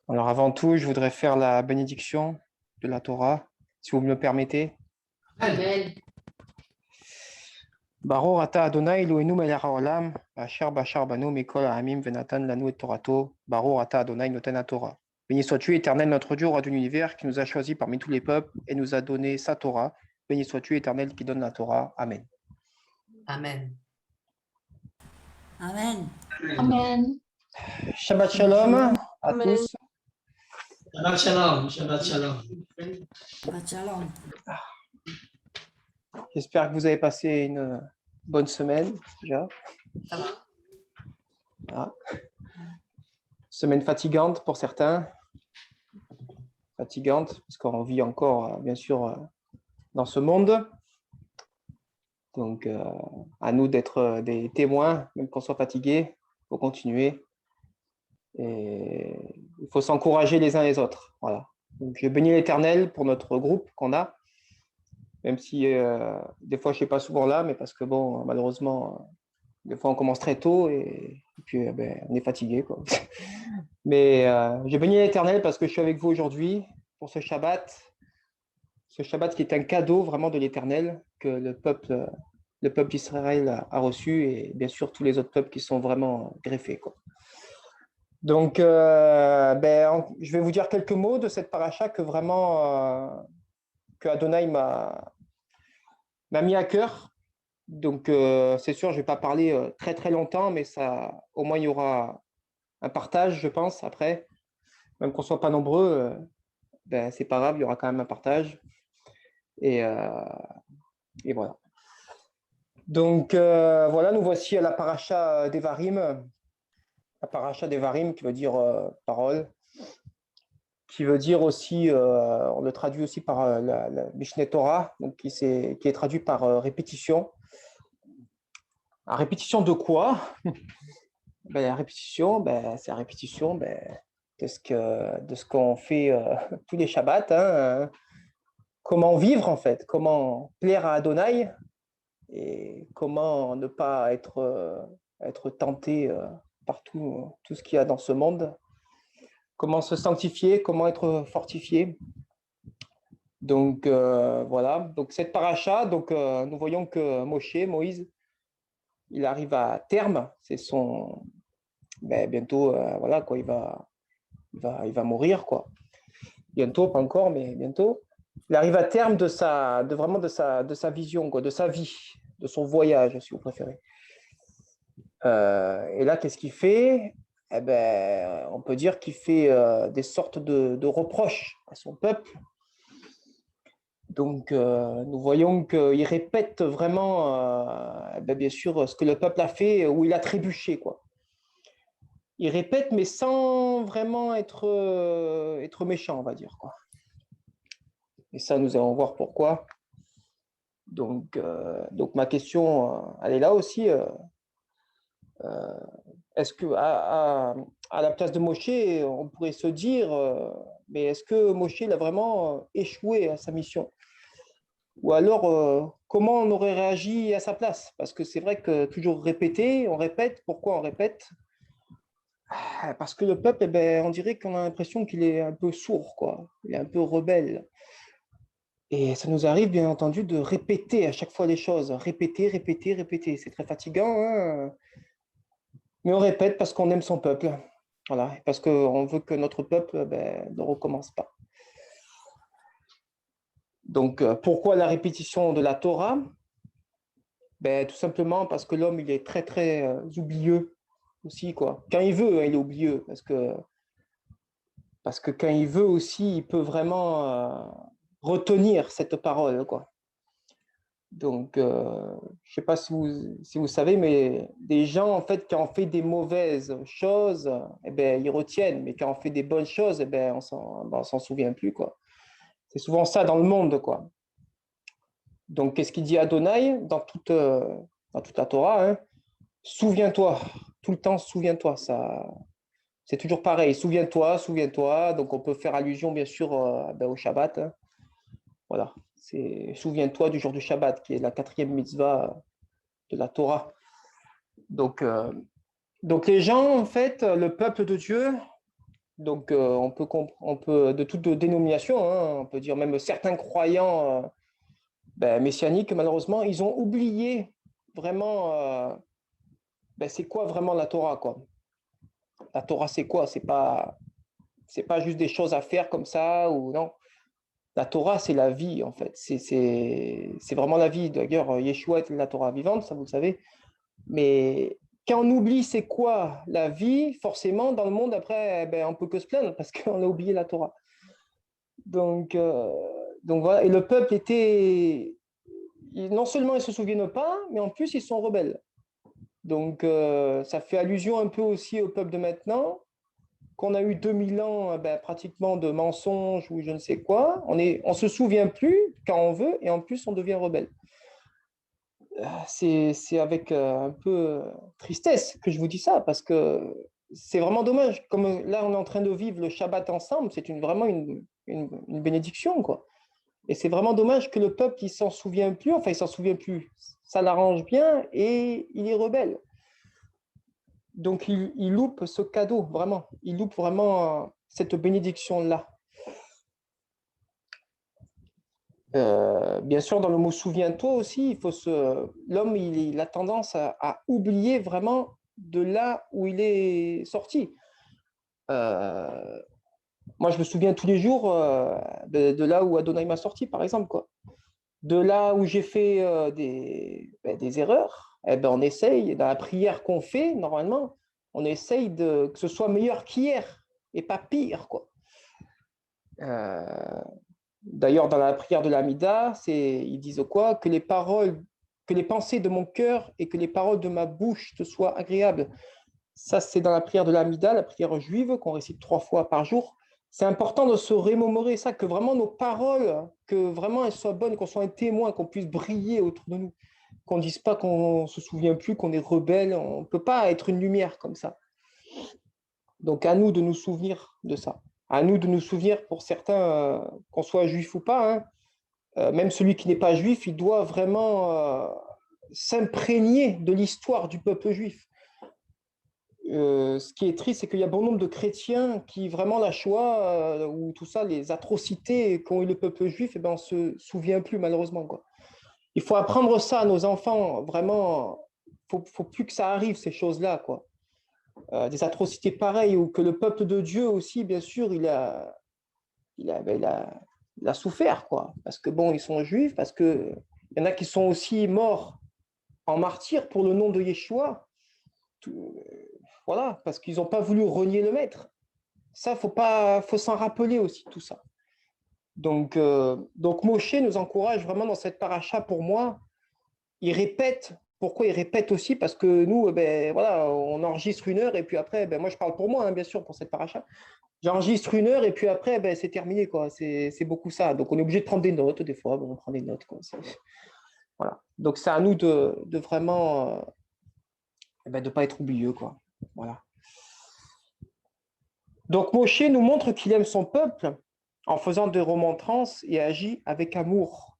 Alors avant tout, je voudrais faire la bénédiction de la Torah, si vous me le permettez. Amen. Baruch ata Adonai Eloheinu melech haolam, asher bashar banu mikol ha'amim venatan lanu et torato. Baruch ata Adonai noten haTorah. Béni sois-tu, Éternel, notre Dieu, roi de l'univers, qui nous a choisis parmi tous les peuples et nous a donné sa Torah. Béni sois-tu, Éternel, qui donne la Torah. Amen. Amen. Amen. Amen. Shabbat shalom à Amen. tous. Shabbat shalom, Shabbat shalom. Shabbat shalom. J'espère que vous avez passé une bonne semaine déjà. Ça va? Ah. Semaine fatigante pour certains. Fatigante, parce qu'on vit encore, bien sûr, dans ce monde. Donc, à nous d'être des témoins, même qu'on soit fatigué, il faut continuer. Et il faut s'encourager les uns les autres. Voilà. Donc, je bénis l'Éternel pour notre groupe qu'on a, même si des fois je ne suis pas souvent là, mais parce que, bon, malheureusement, des fois on commence très tôt et puis on est fatigué, quoi. Mais je bénis l'Éternel parce que je suis avec vous aujourd'hui pour ce Shabbat qui est un cadeau vraiment de l'Éternel que le peuple d'Israël a reçu et bien sûr tous les autres peuples qui sont vraiment greffés, quoi. Donc, je vais vous dire quelques mots de cette paracha que vraiment que Adonai m'a mis à cœur. Donc, c'est sûr, je ne vais pas parler très très longtemps, mais ça, au moins il y aura un partage, je pense, après. Même qu'on ne soit pas nombreux, c'est pas grave, il y aura quand même un partage. Et voilà. Donc, voilà, nous voici à la paracha d'Evarim. La paracha d'Evarim qui veut dire parole, qui veut dire aussi, on le traduit aussi par la Mishneh Torah, donc qui est traduit par répétition. La répétition de quoi? La répétition, c'est la répétition de ce qu'on fait tous les Shabbats. Hein, comment vivre en fait, comment plaire à Adonai et comment ne pas être tenté par tout ce qu'il y a dans ce monde. Comment se sanctifier, comment être fortifié. Donc voilà, donc cette paracha, donc nous voyons que Moïse, il arrive à terme, c'est son bientôt voilà quoi, il va mourir quoi. Bientôt, pas encore, mais bientôt. Il arrive à terme de sa vision quoi, de sa vie, de son voyage si vous préférez. Et là, qu'est-ce qu'il fait? On peut dire qu'il fait des sortes de reproches à son peuple. Donc, nous voyons qu'il répète vraiment, bien sûr, ce que le peuple a fait, où il a trébuché, quoi. Il répète, mais sans vraiment être méchant, on va dire, quoi. Et ça, nous allons voir pourquoi. Donc ma question, elle est là aussi. Est-ce que à la place de Moshe, on pourrait se dire, mais est-ce que Moshe il a vraiment échoué à sa mission? Ou alors, comment on aurait réagi à sa place? Parce que c'est vrai que toujours répéter, on répète. Pourquoi on répète? Parce que le peuple, on dirait qu'on a l'impression qu'il est un peu sourd, quoi. Il est un peu rebelle. Et ça nous arrive, bien entendu, de répéter à chaque fois les choses. Répéter, répéter, répéter. C'est très fatigant, hein, mais on répète parce qu'on aime son peuple. Voilà, parce qu'on veut que notre peuple ne recommence pas. Donc, pourquoi la répétition de la Torah? Tout simplement parce que l'homme, il est très, très oublieux aussi, quoi. Quand il veut, hein, il est oublieux, parce que quand il veut aussi, il peut vraiment retenir cette parole, quoi. Donc, je ne sais pas si vous savez, mais des gens, en fait, quand on fait des mauvaises choses, ils retiennent, mais quand on fait des bonnes choses, on s'en souvient plus, quoi. C'est souvent ça dans le monde, quoi. Donc, qu'est-ce qu'il dit Adonai dans toute la Torah, hein? Souviens-toi, tout le temps, souviens-toi. Ça, c'est toujours pareil. Souviens-toi, souviens-toi. Donc, on peut faire allusion, bien sûr, au Shabbat. Hein. Voilà. C'est souviens-toi du jour du Shabbat, qui est la 4e mitzvah de la Torah. Donc les gens, en fait, le peuple de Dieu, Donc, on peut de toute dénomination, hein, on peut dire même certains croyants messianiques, malheureusement, ils ont oublié vraiment, c'est quoi vraiment la Torah, quoi. La Torah, c'est quoi? C'est pas juste des choses à faire comme ça ou non. La Torah, c'est la vie, en fait. C'est vraiment la vie. D'ailleurs, Yeshua est la Torah vivante, ça vous le savez. Mais quand on oublie c'est quoi la vie, forcément, dans le monde, après, on peut que se plaindre parce qu'on a oublié la Torah. Donc, euh, donc voilà. Et le peuple était. Non seulement ils ne se souviennent pas, mais en plus, ils sont rebelles. Donc, ça fait allusion un peu aussi au peuple de maintenant, qu'on a eu 2000 ans pratiquement de mensonges ou je ne sais quoi. On se souvient plus quand on veut et en plus, on devient rebelle. C'est avec un peu tristesse que je vous dis ça, parce que c'est vraiment dommage. Comme là, on est en train de vivre le Shabbat ensemble, c'est vraiment une bénédiction, quoi. Et c'est vraiment dommage que le peuple, il s'en souvient plus, enfin, il s'en souvient plus. Ça l'arrange bien et il est rebelle. Donc, il loupe ce cadeau, vraiment. Il loupe vraiment cette bénédiction-là. Bien sûr, dans le mot souviens-toi aussi, l'homme, il a tendance à oublier vraiment de là où il est sorti. Euh, Moi, je me souviens tous les jours de là où Adonai m'a sorti, par exemple, quoi. De là où j'ai fait des erreurs, on essaye, dans la prière qu'on fait, normalement, on essaye que ce soit meilleur qu'hier et pas pire, quoi. Euh, D'ailleurs, dans la prière de l'Amida, ils disent quoi? Que les pensées de mon cœur et que les paroles de ma bouche te soient agréables. Ça, c'est dans la prière de l'Amida, la prière juive qu'on récite 3 fois par jour. C'est important de se remémorer ça, que vraiment nos paroles, que vraiment elles soient bonnes, qu'on soit un témoin, qu'on puisse briller autour de nous, qu'on ne dise pas qu'on ne se souvient plus, qu'on est rebelle. On ne peut pas être une lumière comme ça. Donc, à nous de nous souvenir de ça. À nous de nous souvenir, pour certains, qu'on soit juif ou pas, hein, même celui qui n'est pas juif, il doit vraiment s'imprégner de l'histoire du peuple juif. Ce qui est triste, c'est qu'il y a bon nombre de chrétiens qui, vraiment, la Shoah, ou tout ça, les atrocités qu'ont eu le peuple juif, on ne se souvient plus, malheureusement, quoi. Il faut apprendre ça à nos enfants, vraiment. Faut plus que ça arrive, ces choses-là, quoi. Des atrocités pareilles, ou que le peuple de Dieu aussi, bien sûr, il a, ben, il a, il a souffert, quoi. Parce que, bon, ils sont juifs, parce qu'il y en a qui sont aussi morts en martyrs pour le nom de Yeshua. Voilà, parce qu'ils n'ont pas voulu renier le maître. Ça, faut s'en rappeler aussi, tout ça. Donc Moshe nous encourage vraiment dans cette paracha, pour moi. Il répète. Pourquoi il répète aussi? Parce que nous, voilà, on enregistre 1 heure et puis après, moi je parle pour moi, hein, bien sûr, pour cette paracha. J'enregistre 1 heure et puis après, c'est terminé, quoi. C'est beaucoup ça. Donc on est obligé de prendre des notes des fois. Bon, on prend des notes, quoi. Voilà. Donc c'est à nous de vraiment de ne pas être oublieux, quoi. Voilà. Donc Moshe nous montre qu'il aime son peuple en faisant des remontrances et agit avec amour.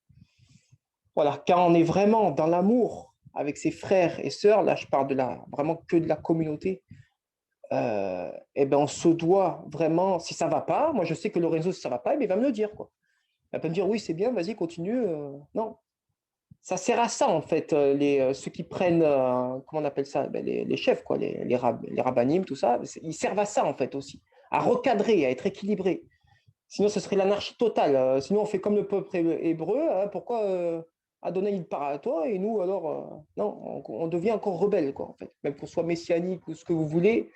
Voilà, quand on est vraiment dans l'amour avec ses frères et sœurs, là je parle vraiment que de la communauté, on se doit vraiment, si ça ne va pas, moi je sais que Lorenzo, si ça ne va pas, il va me le dire, quoi. Il va me dire oui, c'est bien, vas-y, continue. Non, ça sert à ça en fait, ceux qui prennent, comment on appelle ça, les chefs, quoi, les rabbinim, tout ça, ils servent à ça en fait aussi, à recadrer, à être équilibrés. Sinon, ce serait l'anarchie totale. Sinon, on fait comme le peuple hébreu. Hein, pourquoi Adonai, il part à toi et nous, alors, non, on devient encore rebelle, quoi, en fait. Même qu'on soit messianique ou ce que vous voulez,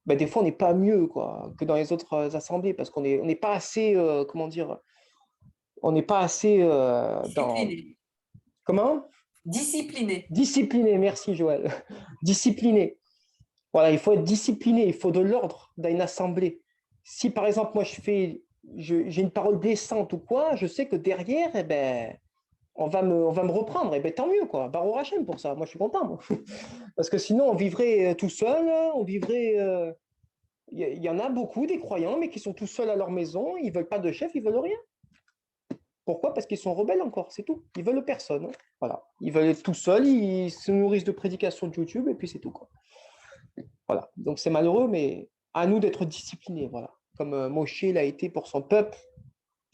des fois, on n'est pas mieux, quoi, que dans les autres assemblées parce qu'on n'est pas assez, comment dire, on n'est pas assez Discipliné. Comment? Discipliné. Discipliné, merci Joël. Discipliné. Voilà, il faut être discipliné, il faut de l'ordre dans une assemblée. Si par exemple, moi j'ai une parole blessante ou quoi, je sais que derrière, on va me reprendre. Tant mieux, quoi. Baruch Hashem pour ça. Moi, je suis content, moi. Parce que sinon, on vivrait tout seul. On vivrait. Il y en a beaucoup des croyants, mais qui sont tout seuls à leur maison. Ils ne veulent pas de chef, ils ne veulent rien. Pourquoi? Parce qu'ils sont rebelles encore, c'est tout. Ils veulent personne, hein. Voilà. Ils veulent être tout seuls, ils se nourrissent de prédications de YouTube et puis c'est tout, quoi. Voilà. Donc c'est malheureux, mais à nous d'être disciplinés. Voilà. comme Moshe l'a été pour son peuple.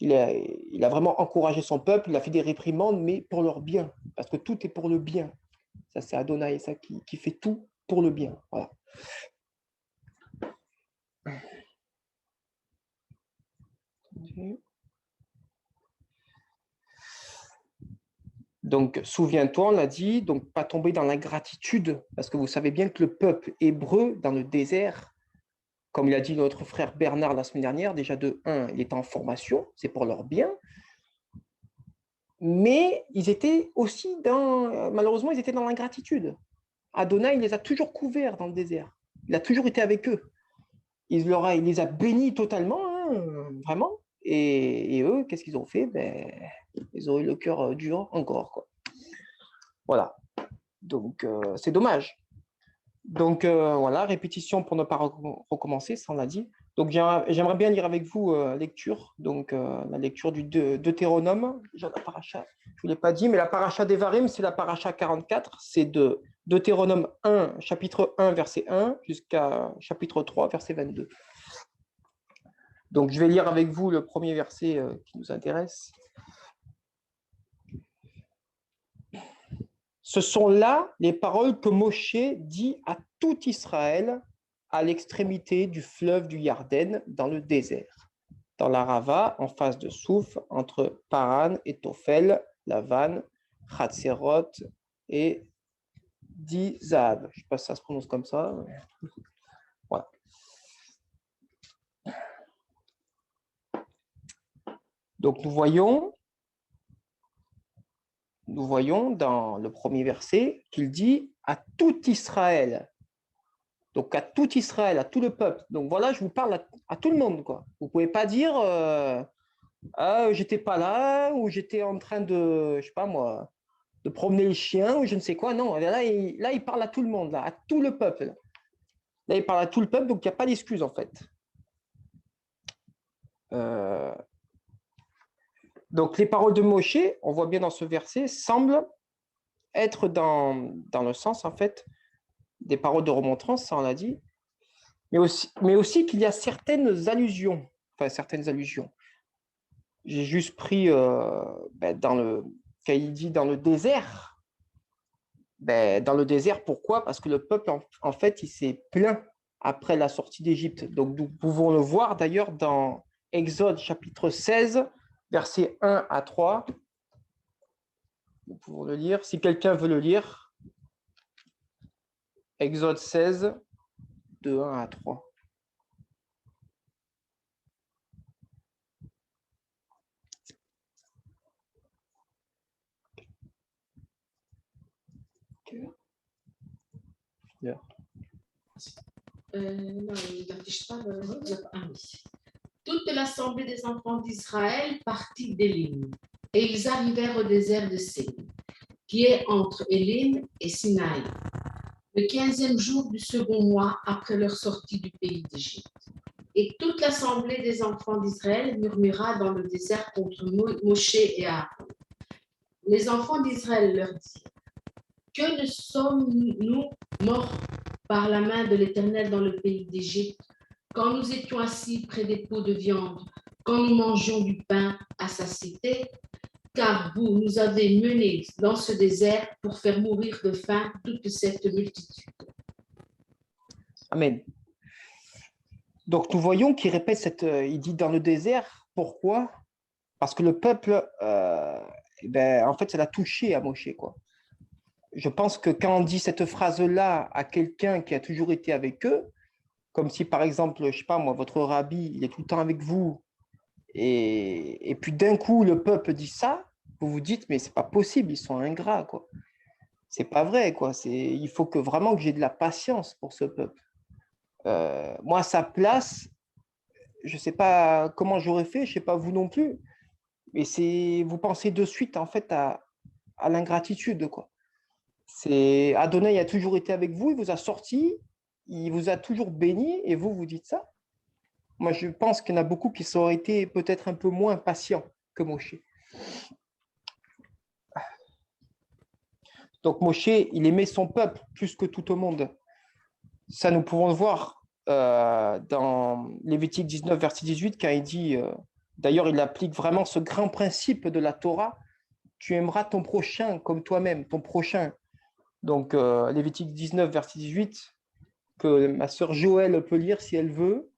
Il a vraiment encouragé son peuple, il a fait des réprimandes, mais pour leur bien, parce que tout est pour le bien. Ça, c'est Adonai, ça qui fait tout pour le bien. Voilà. Donc, souviens-toi, on l'a dit, donc pas tomber dans l'ingratitude, parce que vous savez bien que le peuple hébreu dans le désert, comme il a dit notre frère Bernard la semaine dernière, déjà de 1, il est en formation, c'est pour leur bien, mais ils étaient aussi malheureusement, ils étaient dans l'ingratitude. Adonai, il les a toujours couverts dans le désert. Il a toujours été avec eux. Il les a bénis totalement, hein, vraiment. Et eux, qu'est-ce qu'ils ont fait? Ils ont eu le cœur dur encore, quoi. Voilà. Donc, c'est dommage. Donc, voilà, répétition pour ne pas recommencer, ça on l'a dit. Donc, j'aimerais bien lire avec vous lecture. Donc, la lecture du Deutéronome. La paracha, je ne vous l'ai pas dit, mais la paracha d'Evarim, c'est la paracha 44. C'est de Deutéronome 1, chapitre 1, verset 1, jusqu'à chapitre 3, verset 22. Donc, je vais lire avec vous le premier verset qui nous intéresse. Ce sont là les paroles que Moshe dit à tout Israël à l'extrémité du fleuve du Yarden dans le désert, dans l'Arava, en face de Souf, entre Paran et Tophel, Lavan, Hatzeroth et Dizab. Je ne sais pas si ça se prononce comme ça. Voilà. Donc nous voyons dans le premier verset qu'il dit à tout Israël. Donc à tout Israël, à tout le peuple. Donc voilà, je vous parle à tout le monde, quoi. Vous ne pouvez pas dire j'étais pas là, ou j'étais en train de, je sais pas moi, de promener le chien, ou je ne sais quoi. Non, là, il parle à tout le monde, là, à tout le peuple. Là, il parle à tout le peuple, donc il n'y a pas d'excuse en fait. Donc les paroles de Moshe, on voit bien dans ce verset, semblent être dans le sens en fait des paroles de remontrance, ça on l'a dit, mais aussi qu'il y a certaines allusions. J'ai juste pris quand il dit dans le désert. Dans le désert, pourquoi? Parce que le peuple, en fait, il s'est plaint après la sortie d'Égypte. Donc, nous pouvons le voir d'ailleurs dans Exode chapitre 16, versets 1 à 3. Nous pouvons le lire. Si quelqu'un veut le lire, Exode 16, de 1 à 3. Non, il n'affiche pas le. Ah oui. Toute l'assemblée des enfants d'Israël partit d'Élim, et ils arrivèrent au désert de Sin, qui est entre Élim et Sinaï, le 15e jour du second mois après leur sortie du pays d'Égypte. Et toute l'assemblée des enfants d'Israël murmura dans le désert contre Moshe et Aaron. Les enfants d'Israël leur dirent: que ne sommes-nous morts par la main de l'Éternel dans le pays d'Égypte, quand nous étions assis près des pots de viande, quand nous mangions du pain à satiété, car vous nous avez menés dans ce désert pour faire mourir de faim toute cette multitude. Amen. Donc nous voyons qu'il répète il dit dans le désert. Pourquoi? Parce que le peuple, en fait, ça l'a touché à Moshe, quoi. Je pense que quand on dit cette phrase-là à quelqu'un qui a toujours été avec eux, comme si par exemple, je sais pas moi, votre rabbi, il est tout le temps avec vous, et puis d'un coup le peuple dit ça, vous vous dites mais c'est pas possible, ils sont ingrats, quoi. C'est pas vrai, quoi. Il faut vraiment que j'ai de la patience pour ce peuple. Moi, à sa place, je sais pas comment j'aurais fait, je sais pas vous non plus, mais vous pensez de suite en fait à l'ingratitude, quoi. Adonai a toujours été avec vous, il vous a sorti, il vous a toujours béni, et vous dites ça. Moi, je pense qu'il y en a beaucoup qui auraient été peut-être un peu moins patients que Moshe. Donc Moshe, il aimait son peuple plus que tout au monde. Ça, nous pouvons le voir dans Lévitique 19, verset 18, quand il dit, d'ailleurs, il applique vraiment ce grand principe de la Torah, tu aimeras ton prochain comme toi-même, ton prochain. Donc, Lévitique 19, verset 18, que ma sœur Joëlle peut lire si elle veut,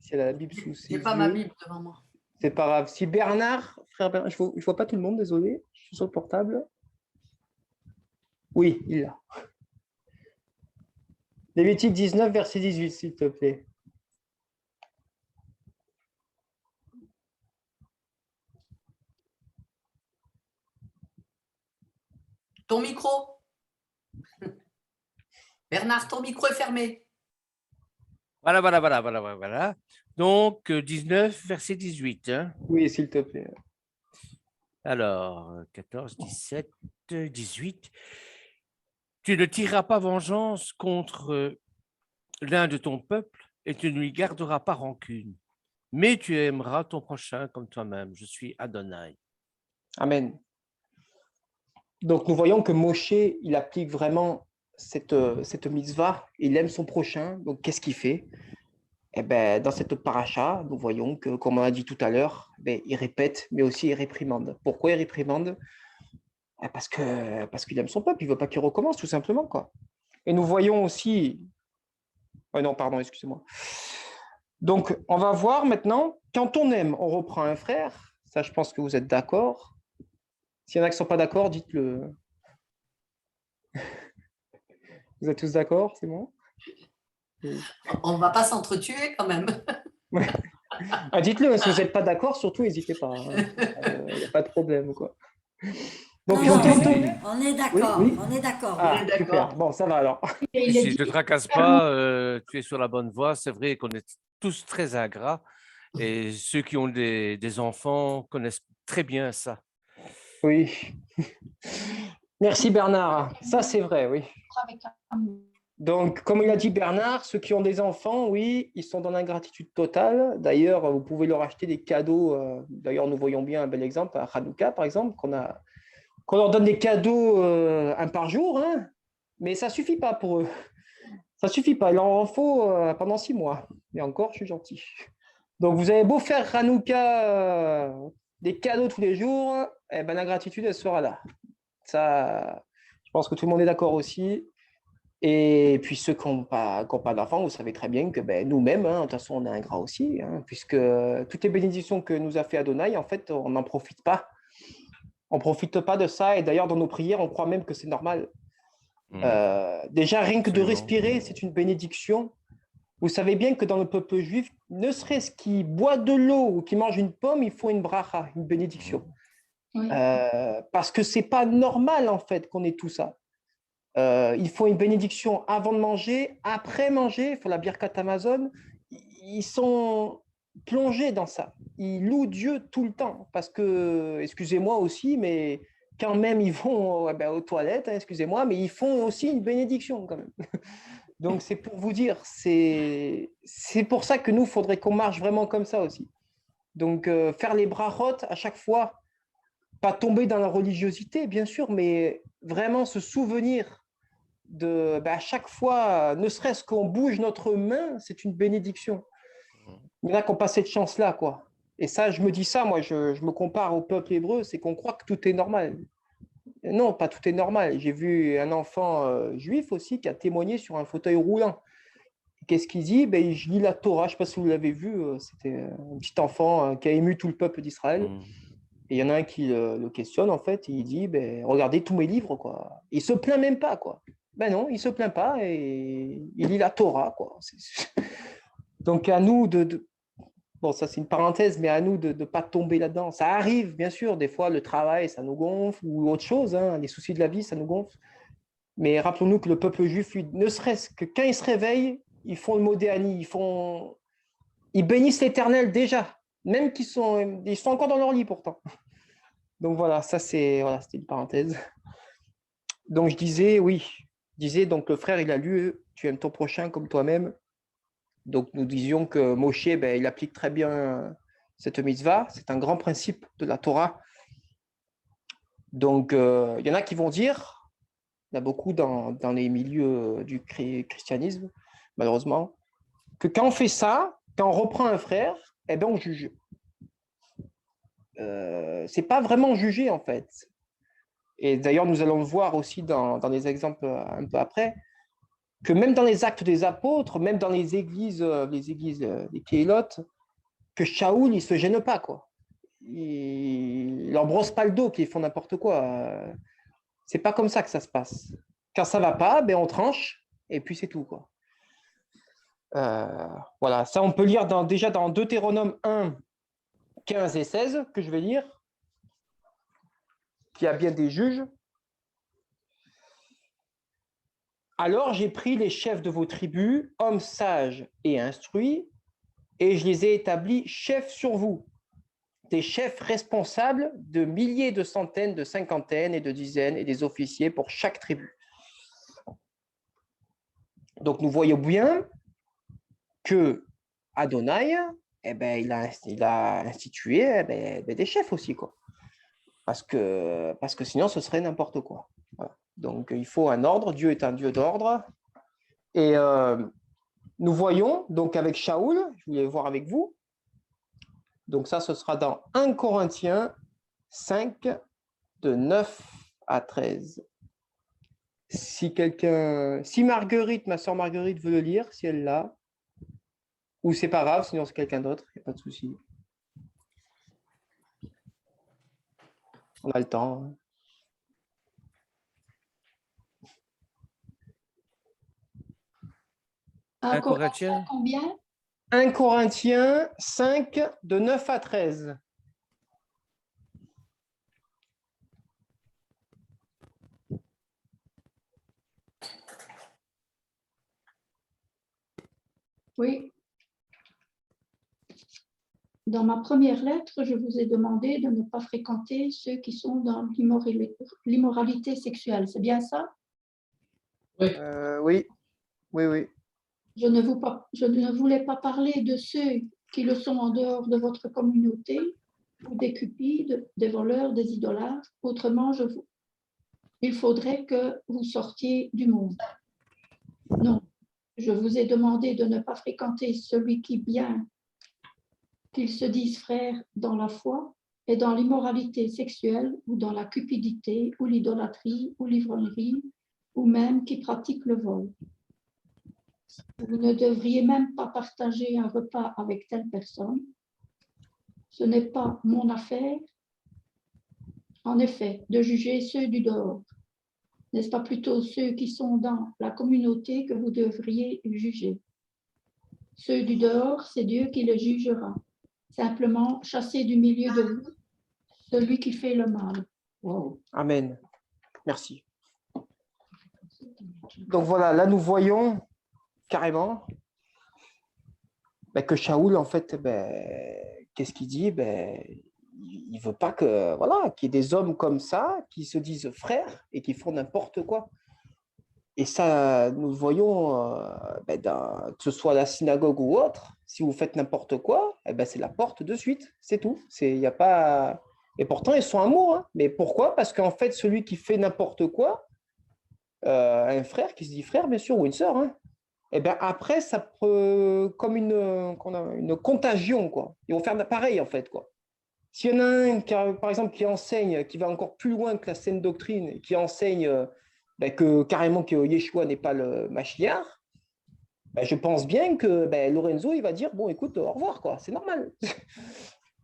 si elle a la Bible sous ses J'ai yeux. pas ma Bible devant moi. C'est pas grave. Si Bernard, frère Bernard, je ne vois pas tout le monde, désolé, je suis sur le portable. Oui, il l'a. Lévitique 19, verset 18, s'il te plaît. Ton micro. Bernard, ton micro est fermé. Voilà. Donc, 19, verset 18. Hein. Oui, s'il te plaît. Alors, 14, 17, 18. Tu ne tireras pas vengeance contre l'un de ton peuple et tu ne lui garderas pas rancune, mais tu aimeras ton prochain comme toi-même. Je suis Adonai. Amen. Donc, nous voyons que Moshe, il applique vraiment cette mitzvah, il aime son prochain. Donc, qu'est-ce qu'il fait? Eh ben, dans cette paracha, nous voyons que, comme on a dit tout à l'heure, il répète, mais aussi il réprimande. Pourquoi il réprimande? Parce qu'il aime son peuple, il ne veut pas qu'il recommence, tout simplement, quoi. Et nous voyons aussi... Oh non, pardon, excusez-moi. Donc, on va voir maintenant, quand on aime, on reprend un frère. Ça, je pense que vous êtes d'accord. S'il y en a qui ne sont pas d'accord, dites-le. Vous êtes tous d'accord, c'est bon? On ne va pas s'entretuer quand même. Ouais. Ah, dites-le, si vous n'êtes pas d'accord, surtout, n'hésitez pas. Il n'y a pas de problème, quoi. Donc, Non, quand on non, aime... on est d'accord, Oui, oui. on est d'accord. Ah, On est d'accord. super. Bon, ça va alors. Et si je ne te tracasse pas, tu es sur la bonne voie. C'est vrai qu'on est tous très ingrats et ceux qui ont des enfants connaissent très bien ça. Oui. Merci Bernard. Ça, c'est vrai, oui. Donc, comme il a dit Bernard, ceux qui ont des enfants, oui, ils sont dans l'ingratitude totale. D'ailleurs, vous pouvez leur acheter des cadeaux. D'ailleurs, nous voyons bien un bel exemple à Hanouka, par exemple, qu'on leur donne des cadeaux un par jour, hein, mais ça ne suffit pas pour eux. Ça ne suffit pas. Il en faut pendant 6 mois. Et encore, je suis gentil. Donc, vous avez beau faire Hanouka des cadeaux tous les jours, eh ben, l'ingratitude, elle sera là. Ça, je pense que tout le monde est d'accord aussi. Et puis ceux qui n'ont pas d'enfants, vous savez très bien que nous-mêmes, hein, de toute façon, on est ingrats aussi, hein, puisque toutes les bénédictions que nous a fait Adonai, en fait, on n'en profite pas. On ne profite pas de ça. Et d'ailleurs, dans nos prières, on croit même que c'est normal. Déjà, rien que de Absolument. respirer, c'est une bénédiction. Vous savez bien que dans le peuple juif, ne serait-ce qu'il boit de l'eau ou qu'il mange une pomme, il faut une bracha, une bénédiction. Oui. Parce que ce n'est pas normal, en fait, qu'on ait tout ça. Il faut une bénédiction avant de manger, après manger, il faut la birkat Amazon. Ils sont plongés dans ça. Ils louent Dieu tout le temps parce que, excusez-moi aussi, mais quand même ils vont aux toilettes, hein, excusez-moi, mais ils font aussi une bénédiction quand même. Donc c'est pour vous dire, c'est pour ça que nous, il faudrait qu'on marche vraiment comme ça aussi. Donc faire les brachot à chaque fois, pas tomber dans la religiosité, bien sûr, mais vraiment se souvenir à chaque fois, ne serait-ce qu'on bouge notre main, c'est une bénédiction. Il y en a qui n'ont pas cette chance-là, quoi. Et ça, je me dis ça, moi, je me compare au peuple hébreu, c'est qu'on croit que tout est normal. Non, pas tout est normal. J'ai vu un enfant juif aussi qui a témoigné sur un fauteuil roulant. Qu'est-ce qu'il dit? Je lis la Torah, je ne sais pas si vous l'avez vu, c'était un petit enfant qui a ému tout le peuple d'Israël. Et il y en a un qui le questionne, en fait, et il dit, regardez tous mes livres, quoi. Il ne se plaint même pas, quoi. Non, il ne se plaint pas et il lit la Torah, quoi. Donc, à nous bon, ça c'est une parenthèse, mais à nous de ne pas tomber là-dedans. Ça arrive, bien sûr, des fois, le travail, ça nous gonfle, ou autre chose, hein, les soucis de la vie, ça nous gonfle. Mais rappelons-nous que le peuple juif, lui, ne serait-ce que quand il se réveille, ils font le modéani, ils bénissent l'Éternel déjà, même ils sont encore dans leur lit pourtant. Donc voilà, ça c'était une parenthèse. Donc je disais, donc le frère, il a lu, tu aimes ton prochain comme toi-même. Donc nous disions que Moshe, il applique très bien cette mitzvah, c'est un grand principe de la Torah. Donc il y en a qui vont dire, il y en a beaucoup dans les milieux du christianisme, malheureusement, que quand on fait ça, quand on reprend un frère, eh ben on juge. C'est pas vraiment juger en fait. Et d'ailleurs, nous allons le voir aussi dans les exemples un peu après, que même dans les actes des apôtres, même dans les églises des Kéhilotes, que Shaoul, il se gêne pas, quoi. Il leur brosse pas le dos, qu'ils font n'importe quoi. C'est pas comme ça que ça se passe. Quand ça va pas, ben on tranche, et puis c'est tout, quoi. Voilà, ça on peut lire déjà dans Deutéronome 1, 15 et 16, que je vais lire, qui a bien des juges. Alors j'ai pris les chefs de vos tribus, hommes sages et instruits, et je les ai établis chefs sur vous, des chefs responsables de milliers, de centaines, de cinquantaines et de dizaines, et des officiers pour chaque tribu. Donc nous voyons bien que Adonai, eh ben, il a institué des chefs aussi, quoi. Parce que sinon ce serait n'importe quoi. Voilà. Donc il faut un ordre, Dieu est un Dieu d'ordre. Et nous voyons, donc avec Shaoul, je voulais voir avec vous, donc ça ce sera dans 1 Corinthiens 5, de 9 à 13. Si Marguerite, ma soeur Marguerite veut le lire, si elle l'a, ou c'est pas grave, sinon c'est quelqu'un d'autre, il n'y a pas de souci. On a le temps. 1 Corinthiens. Corinthiens, combien? 1 Corinthiens 5, de 9 à 13. Oui. Dans ma première lettre, je vous ai demandé de ne pas fréquenter ceux qui sont dans l'immoralité sexuelle. C'est bien ça? Oui. Je ne voulais pas parler de ceux qui le sont en dehors de votre communauté, ou des cupides, des voleurs, des idolâtres. Autrement, il faudrait que vous sortiez du monde. Non, je vous ai demandé de ne pas fréquenter celui qui, bien qu'il se dise frère dans la foi, est dans l'immoralité sexuelle ou dans la cupidité ou l'idolâtrie ou l'ivrognerie ou même qui pratique le vol. Vous ne devriez même pas partager un repas avec telle personne. Ce n'est pas mon affaire, en effet, de juger ceux du dehors. N'est-ce pas plutôt ceux qui sont dans la communauté que vous devriez juger? Ceux du dehors, c'est Dieu qui les jugera. Simplement, chassez du milieu de vous celui qui fait le mal. Wow. Amen. Merci. Donc voilà, là nous voyons carrément que Shaoul, en fait, qu'est-ce qu'il dit? Il veut pas qu'il y ait des hommes comme ça qui se disent frères et qui font n'importe quoi. Et ça, nous voyons, que ce soit la synagogue ou autre, si vous faites n'importe quoi, c'est la porte de suite, c'est tout. Y a pas... Et pourtant, ils sont amoureux. Hein. Mais pourquoi? Parce qu'en fait, celui qui fait n'importe quoi, un frère qui se dit frère, bien sûr, ou une sœur, hein, après, ça peut, comme une contagion, quoi. Ils vont faire pareil, en fait, quoi. S'il y en a un, par exemple, qui enseigne, qui va encore plus loin que la saine doctrine, qui enseigne carrément que Yeshua n'est pas le Mashiach, je pense bien que Lorenzo, il va dire, bon, écoute, au revoir, quoi. C'est normal.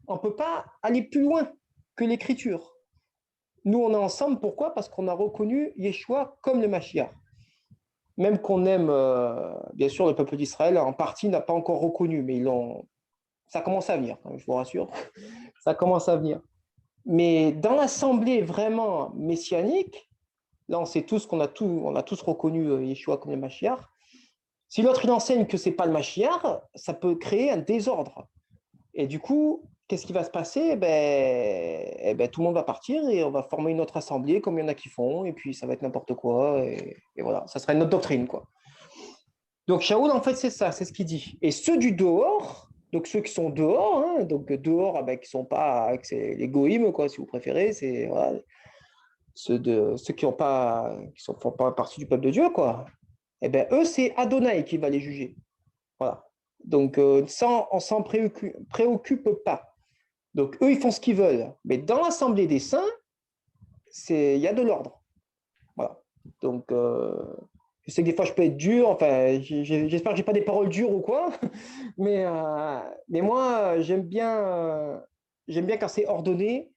On ne peut pas aller plus loin que l'écriture. Nous, on est ensemble, pourquoi? Parce qu'on a reconnu Yeshua comme le Mashiach. Même qu'on aime, bien sûr, le peuple d'Israël, en partie, n'a pas encore reconnu, mais ça commence à venir, je vous rassure. Ça commence à venir. Mais dans l'assemblée vraiment messianique, là, on sait tous on a tous reconnu Yeshua comme le Mashiach. Si l'autre, il enseigne que ce n'est pas le Mashiach, ça peut créer un désordre. Et du coup, qu'est-ce qui va se passer? Tout le monde va partir et on va former une autre assemblée, comme il y en a qui font, et puis ça va être n'importe quoi, et voilà, ça sera une autre doctrine, quoi. Donc Shaoul, en fait, c'est ça, c'est ce qu'il dit. Et ceux du dehors, donc ceux qui sont dehors, hein, donc dehors, qui sont pas, c'est les goïms, quoi, si vous préférez, c'est voilà, ceux qui font pas partie du peuple de Dieu, quoi. Eux, c'est Adonai qui va les juger. Voilà. Donc, ça, on s'en préoccupe pas. Donc, eux, ils font ce qu'ils veulent. Mais dans l'Assemblée des saints, il y a de l'ordre. Voilà. Donc, je sais que des fois, je peux être dur. Enfin, j'espère que je n'ai pas des paroles dures ou quoi. Mais moi, j'aime bien quand c'est ordonné.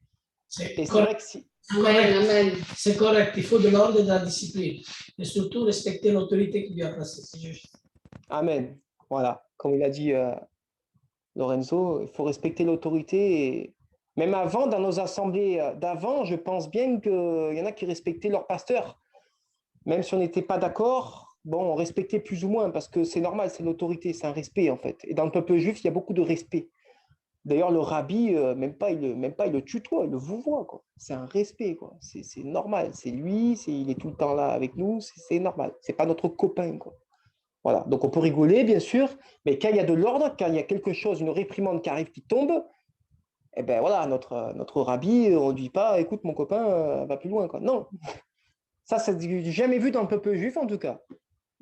C'est Et c'est vrai que si... Amen, amen. C'est correct, il faut de l'ordre et de la discipline. Et surtout, respecter l'autorité qui lui a placée, c'est juste. Amen. Voilà. Comme il a dit Lorenzo, il faut respecter l'autorité. Et même avant, dans nos assemblées d'avant, je pense bien qu'il y en a qui respectaient leur pasteur. Même si on n'était pas d'accord, bon, on respectait plus ou moins parce que c'est normal, c'est l'autorité, c'est un respect en fait. Et dans le peuple juif, il y a beaucoup de respect. D'ailleurs, le rabbi, même pas, il le tutoie, il le vouvoie, quoi. C'est un respect, quoi. C'est normal. C'est lui, il est tout le temps là avec nous, c'est normal. C'est pas notre copain, quoi. Voilà. Donc, on peut rigoler, bien sûr, mais quand il y a de l'ordre, quand il y a quelque chose, une réprimande qui arrive, qui tombe, eh ben voilà, notre rabbi, on ne dit pas, écoute, mon copain, va plus loin, quoi. Non. Ça, j'ai jamais vu dans le peuple juif, en tout cas.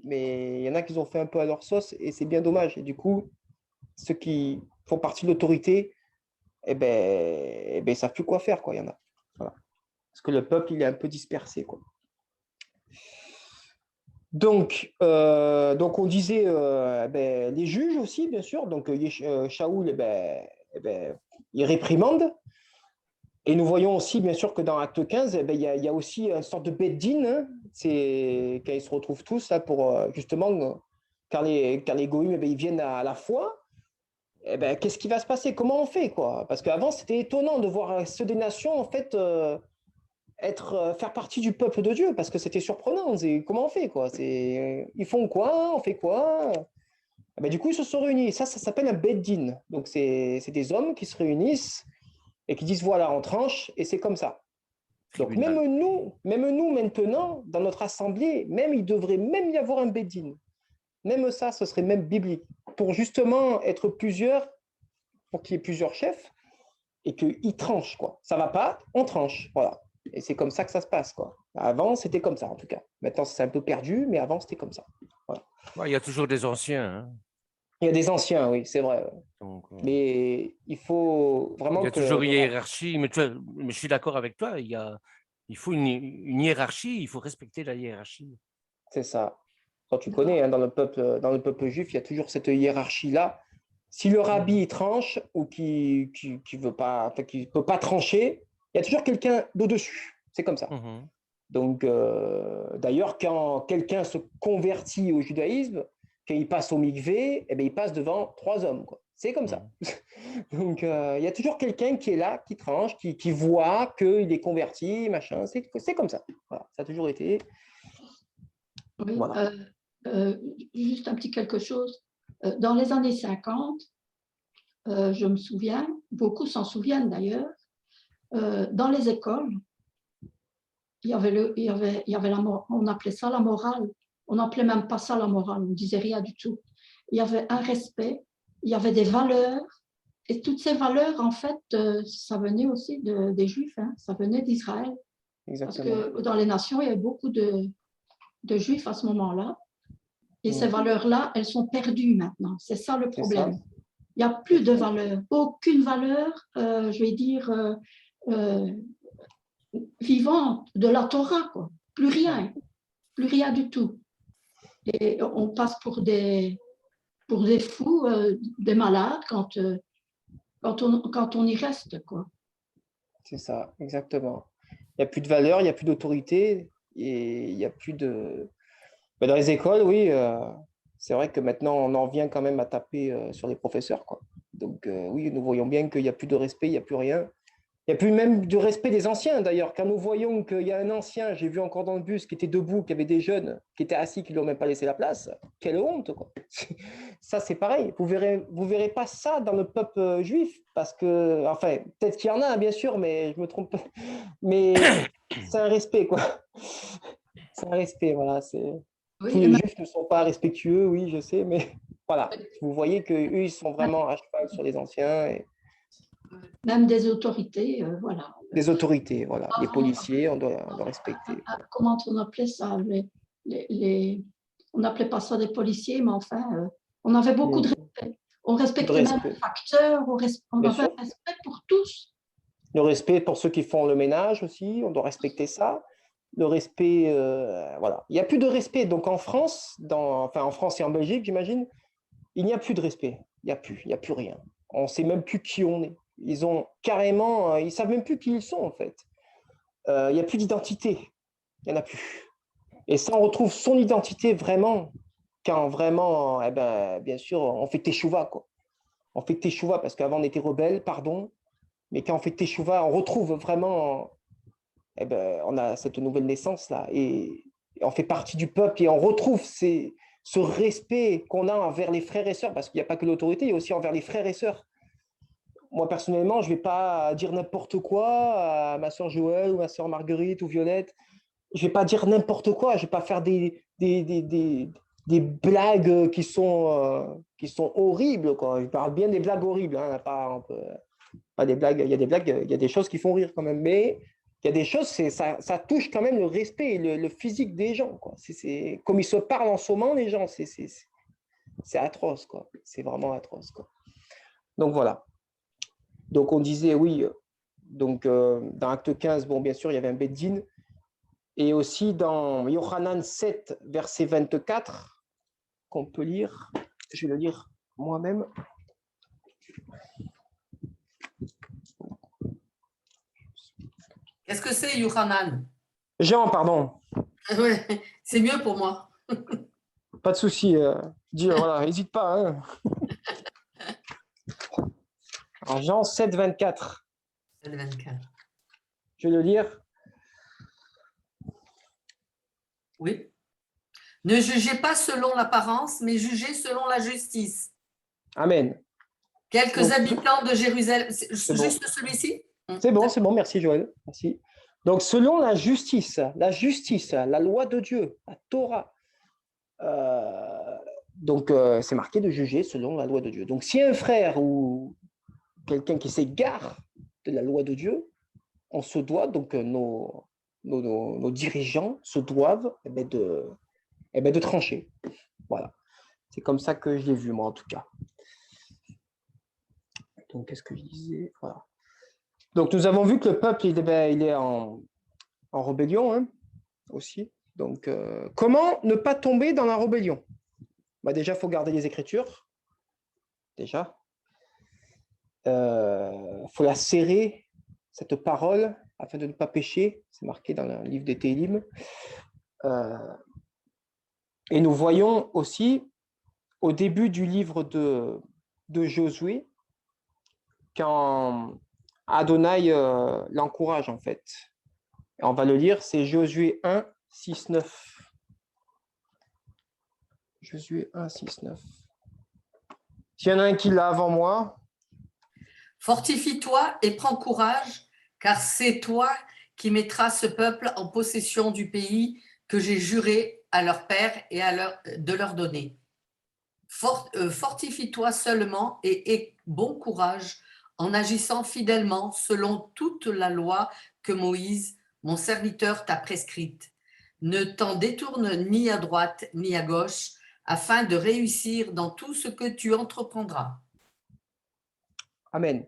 Mais il y en a qui ont fait un peu à leur sauce et c'est bien dommage. Et du coup, ceux qui font partie de l'autorité, ils savent plus quoi faire, quoi. Il y en a. Voilà. Parce que le peuple, il est un peu dispersé, quoi. Donc on disait les juges aussi, bien sûr. Donc, Shaoul, il réprimande. Et nous voyons aussi, bien sûr, que dans Acte 15, il y a aussi une sorte de bed-din. Hein. C'est quand ils se retrouvent tous là pour justement, quand les goïms ils viennent à la foi. Qu'est-ce qui va se passer? Comment on fait, quoi? Parce qu'avant, c'était étonnant de voir ceux des nations, en fait, faire partie du peuple de Dieu, parce que c'était surprenant. Comment on fait, quoi? Ils font quoi? On fait quoi? Du coup, ils se sont réunis. Ça s'appelle un bed-din. Donc, c'est des hommes qui se réunissent et qui disent, voilà, on tranche, et c'est comme ça. Donc, même nous, maintenant, dans notre assemblée, même il devrait même y avoir un bed-din. Même ça, ce serait même biblique. Pour justement être plusieurs, pour qu'il y ait plusieurs chefs et qu'ils tranchent, quoi. Ça va pas, on tranche, voilà. Et c'est comme ça que ça se passe, quoi. Avant, c'était comme ça, en tout cas. Maintenant, c'est un peu perdu, mais avant, c'était comme ça. Voilà. Ouais, il y a toujours des anciens. Hein. Il y a des anciens, oui, c'est vrai. Donc, mais il faut vraiment il y a toujours une hiérarchie, mais je suis d'accord avec toi, il faut une hiérarchie, il faut respecter la hiérarchie. C'est ça. Quand tu connais, hein, dans le peuple juif, il y a toujours cette hiérarchie-là. Si le rabbi tranche ou qui veut pas, enfin, qui peut pas trancher, il y a toujours quelqu'un d'au-dessus. C'est comme ça. Mm-hmm. Donc, d'ailleurs, quand quelqu'un se convertit au judaïsme, quand il passe au mikvé, il passe devant 3 hommes, quoi. C'est comme ça. Donc, il y a toujours quelqu'un qui est là, qui tranche, qui voit qu'il est converti, machin. C'est comme ça. Voilà. Ça a toujours été. Oui, voilà. Juste un petit quelque chose. Dans les années 50, je me souviens, beaucoup s'en souviennent d'ailleurs, dans les écoles, il y avait on appelait ça la morale. On n'appelait même pas ça la morale, on ne disait rien du tout. Il y avait un respect, il y avait des valeurs, et toutes ces valeurs, en fait, ça venait aussi des Juifs, hein, ça venait d'Israël. Parce que dans les nations, il y avait beaucoup de Juifs à ce moment-là. Et ces valeurs-là, elles sont perdues maintenant. C'est ça le problème. Il n'y a plus de valeur, aucune valeur, je vais dire, vivante de la Torah, quoi. Plus rien du tout. Et on passe pour des fous, des malades quand on y reste, quoi. C'est ça, exactement. Il n'y a plus de valeur, il n'y a plus d'autorité et il n'y a plus de... dans les écoles, oui, c'est vrai que maintenant, on en vient quand même à taper sur les professeurs, quoi. Donc, oui, nous voyons bien qu'il n'y a plus de respect, il n'y a plus rien. Il n'y a plus même de respect des anciens, d'ailleurs. Quand nous voyons qu'il y a un ancien, j'ai vu encore dans le bus, qui était debout, qui avait des jeunes qui étaient assis, qui ne lui ont même pas laissé la place, quelle honte, quoi. Ça, c'est pareil. Vous verrez pas ça dans le peuple juif, parce que, enfin, peut-être qu'il y en a, bien sûr, mais je me trompe. Mais c'est un respect, quoi. C'est un respect, voilà. Tous les juifs ne sont pas respectueux, oui, je sais, mais voilà. Vous voyez qu'eux, ils sont vraiment à cheval sur les anciens. Et... même des autorités, voilà. Des autorités, voilà. Les policiers, on doit respecter. Comment on appelait ça? On n'appelait pas ça des policiers, mais enfin, on avait beaucoup de respect On respecte De même respect. les facteurs, on Bien doit faire sûr. respect pour tous. Le respect pour ceux qui font le ménage aussi, on doit respecter ça. Le respect, voilà. Il n'y a plus de respect. Donc en France, enfin en France et en Belgique, j'imagine, il n'y a plus de respect. Il n'y a plus rien. On ne sait même plus qui on est. Ils ont carrément, ils ne savent même plus qui ils sont en fait. Il n'y a plus d'identité. Il n'y en a plus. Et ça, on retrouve son identité vraiment quand vraiment, eh ben, bien sûr, on fait teshuva, quoi. On fait teshuva parce qu'avant on était rebelle, pardon, mais quand on fait teshuva, on retrouve vraiment, eh ben, on a cette nouvelle naissance là et on fait partie du peuple et on retrouve ce respect qu'on a envers les frères et sœurs parce qu'il n'y a pas que l'autorité, il y a aussi envers les frères et sœurs. Moi personnellement, je ne vais pas dire n'importe quoi à ma sœur Joëlle ou ma sœur Marguerite ou Violette. Je ne vais pas dire n'importe quoi, je ne vais pas faire des blagues qui sont horribles, quoi. Je parle bien des blagues horribles, hein, pas des blagues, il y a des blagues, il y a des choses qui font rire quand même, mais il y a des choses, ça touche quand même le respect, le physique des gens, quoi. Comme ils se parlent en ce moment, les gens, c'est atroce, quoi. C'est vraiment atroce, quoi. Donc voilà. Donc on disait, oui, donc dans Acte 15, bon, bien sûr, il y avait un Beddin, et aussi dans Yohanan 7, verset 24, qu'on peut lire, je vais le lire moi-même. Qu'est-ce que c'est, Yohanan? Jean, pardon. Ouais, c'est mieux pour moi. Pas de souci. Voilà, n'hésite pas. Hein. Alors, Jean 7, 24. 24. Je vais le lire. Oui. Ne jugez pas selon l'apparence, mais jugez selon la justice. Amen. Quelques Donc, habitants de Jérusalem. C'est Juste bon. celui-ci? C'est bon, merci Joël. Merci. Donc, selon la justice, la loi de Dieu, la Torah, c'est marqué de juger selon la loi de Dieu. Donc, si un frère ou quelqu'un qui s'égare de la loi de Dieu, on se doit, donc nos dirigeants se doivent de trancher. Voilà. C'est comme ça que je l'ai vu, moi, en tout cas. Donc, qu'est-ce que je disais? Voilà. Donc, nous avons vu que le peuple, il est en rébellion, hein, aussi. Donc, comment ne pas tomber dans la rébellion? Déjà, il faut garder les Écritures. Déjà. Faut la serrer, cette parole, afin de ne pas pécher. C'est marqué dans le livre des Télim. Et nous voyons aussi, au début du livre de Josué, quand Adonai l'encourage, en fait. Et on va le lire, c'est Josué 1, 6, 9. Josué 1, 6, 9. S'il y en a un qui l'a avant moi. Fortifie-toi et prends courage, car c'est toi qui mettras ce peuple en possession du pays que j'ai juré à leur père et de leur donner. Fortifie-toi seulement et aie bon courage en agissant fidèlement selon toute la loi que Moïse, mon serviteur, t'a prescrite. Ne t'en détourne ni à droite ni à gauche, afin de réussir dans tout ce que tu entreprendras. Amen.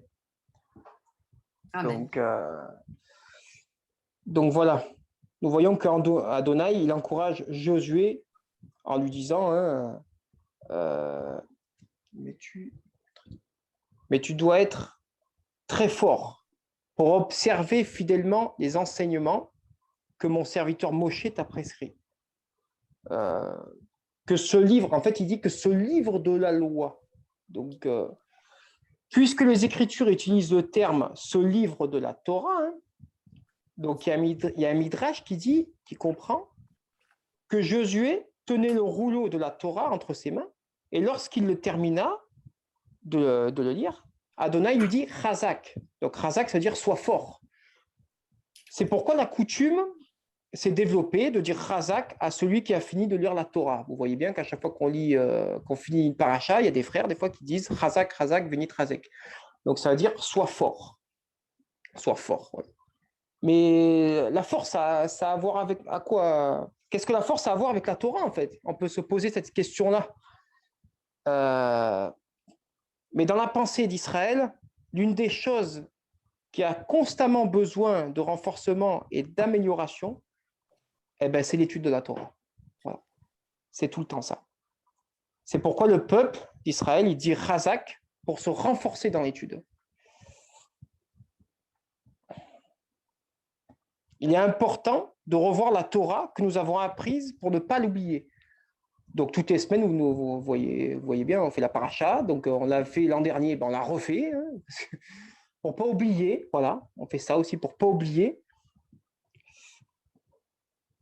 Amen. Donc voilà, nous voyons qu'Adonai, il encourage Josué en lui disant mais tu dois être très fort pour observer fidèlement les enseignements que mon serviteur Moshe t'a prescrits. Que ce livre, en fait, il dit que ce livre de la loi, donc puisque les Écritures utilisent le terme ce livre de la Torah, hein, donc il y a un midrash qui comprend que Josué tenait le rouleau de la Torah entre ses mains et lorsqu'il le termina de le lire, Adonai lui dit Chazak. Donc Chazak, ça veut dire sois fort. C'est pourquoi la coutume s'est développée de dire Chazak à celui qui a fini de lire la Torah. Vous voyez bien qu'à chaque fois qu'on finit une paracha, il y a des frères des fois qui disent Chazak, Chazak, Venit Chazek. Donc ça veut dire sois fort. Sois fort. Ouais. Mais la force, ça a à voir avec à quoi? Qu'est-ce que la force a à voir avec la Torah en fait? On peut se poser cette question-là. Mais dans la pensée d'Israël, l'une des choses qui a constamment besoin de renforcement et d'amélioration, eh ben, c'est l'étude de la Torah. Voilà. C'est tout le temps ça. C'est pourquoi le peuple d'Israël, il dit Razak pour se renforcer dans l'étude. Il est important de revoir la Torah que nous avons apprise pour ne pas l'oublier. Donc, toutes les semaines, vous voyez bien, on fait la paracha. Donc, on l'a fait l'an dernier, ben, on l'a refait. Hein, pour ne pas oublier. Voilà, on fait ça aussi pour ne pas oublier.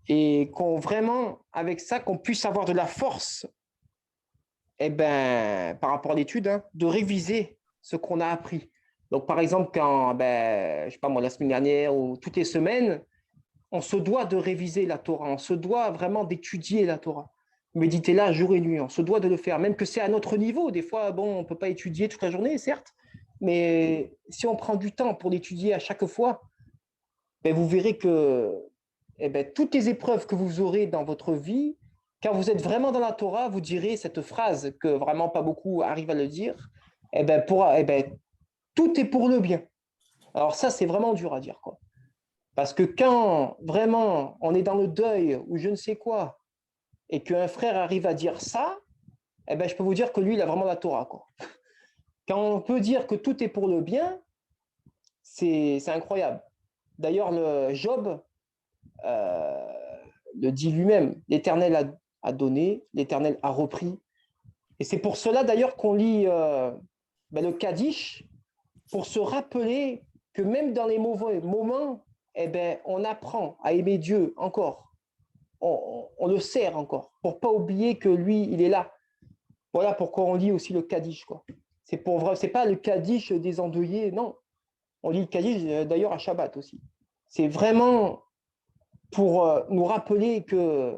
Et qu'on vraiment, avec ça, qu'on puisse avoir de la force par rapport à l'étude, hein, de réviser ce qu'on a appris. Donc, par exemple, quand, je sais pas moi, la semaine dernière ou toutes les semaines, on se doit de réviser la Torah, on se doit vraiment d'étudier la Torah. Méditer-la jour et nuit, on se doit de le faire, même que c'est à notre niveau. Des fois, bon, on ne peut pas étudier toute la journée, certes, mais si on prend du temps pour l'étudier à chaque fois, vous verrez que toutes les épreuves que vous aurez dans votre vie, quand vous êtes vraiment dans la Torah, vous direz cette phrase que vraiment pas beaucoup arrivent à le dire, tout est pour le bien. Alors ça, c'est vraiment dur à dire, quoi. Parce que quand vraiment on est dans le deuil ou je ne sais quoi, et qu'un frère arrive à dire ça, je peux vous dire que lui, il a vraiment la Torah, quoi. Quand on peut dire que tout est pour le bien, c'est incroyable. D'ailleurs, le Job le dit lui-même, l'Éternel a donné, l'Éternel a repris. Et c'est pour cela d'ailleurs qu'on lit le Kaddish, pour se rappeler que même dans les mauvais moments, on apprend à aimer Dieu encore. On le sert encore, pour ne pas oublier que lui, il est là. Voilà pourquoi on lit aussi le Kaddish, quoi. C'est pas le Kaddish des endeuillés, non. On lit le Kaddish d'ailleurs à Shabbat aussi. C'est vraiment pour nous rappeler que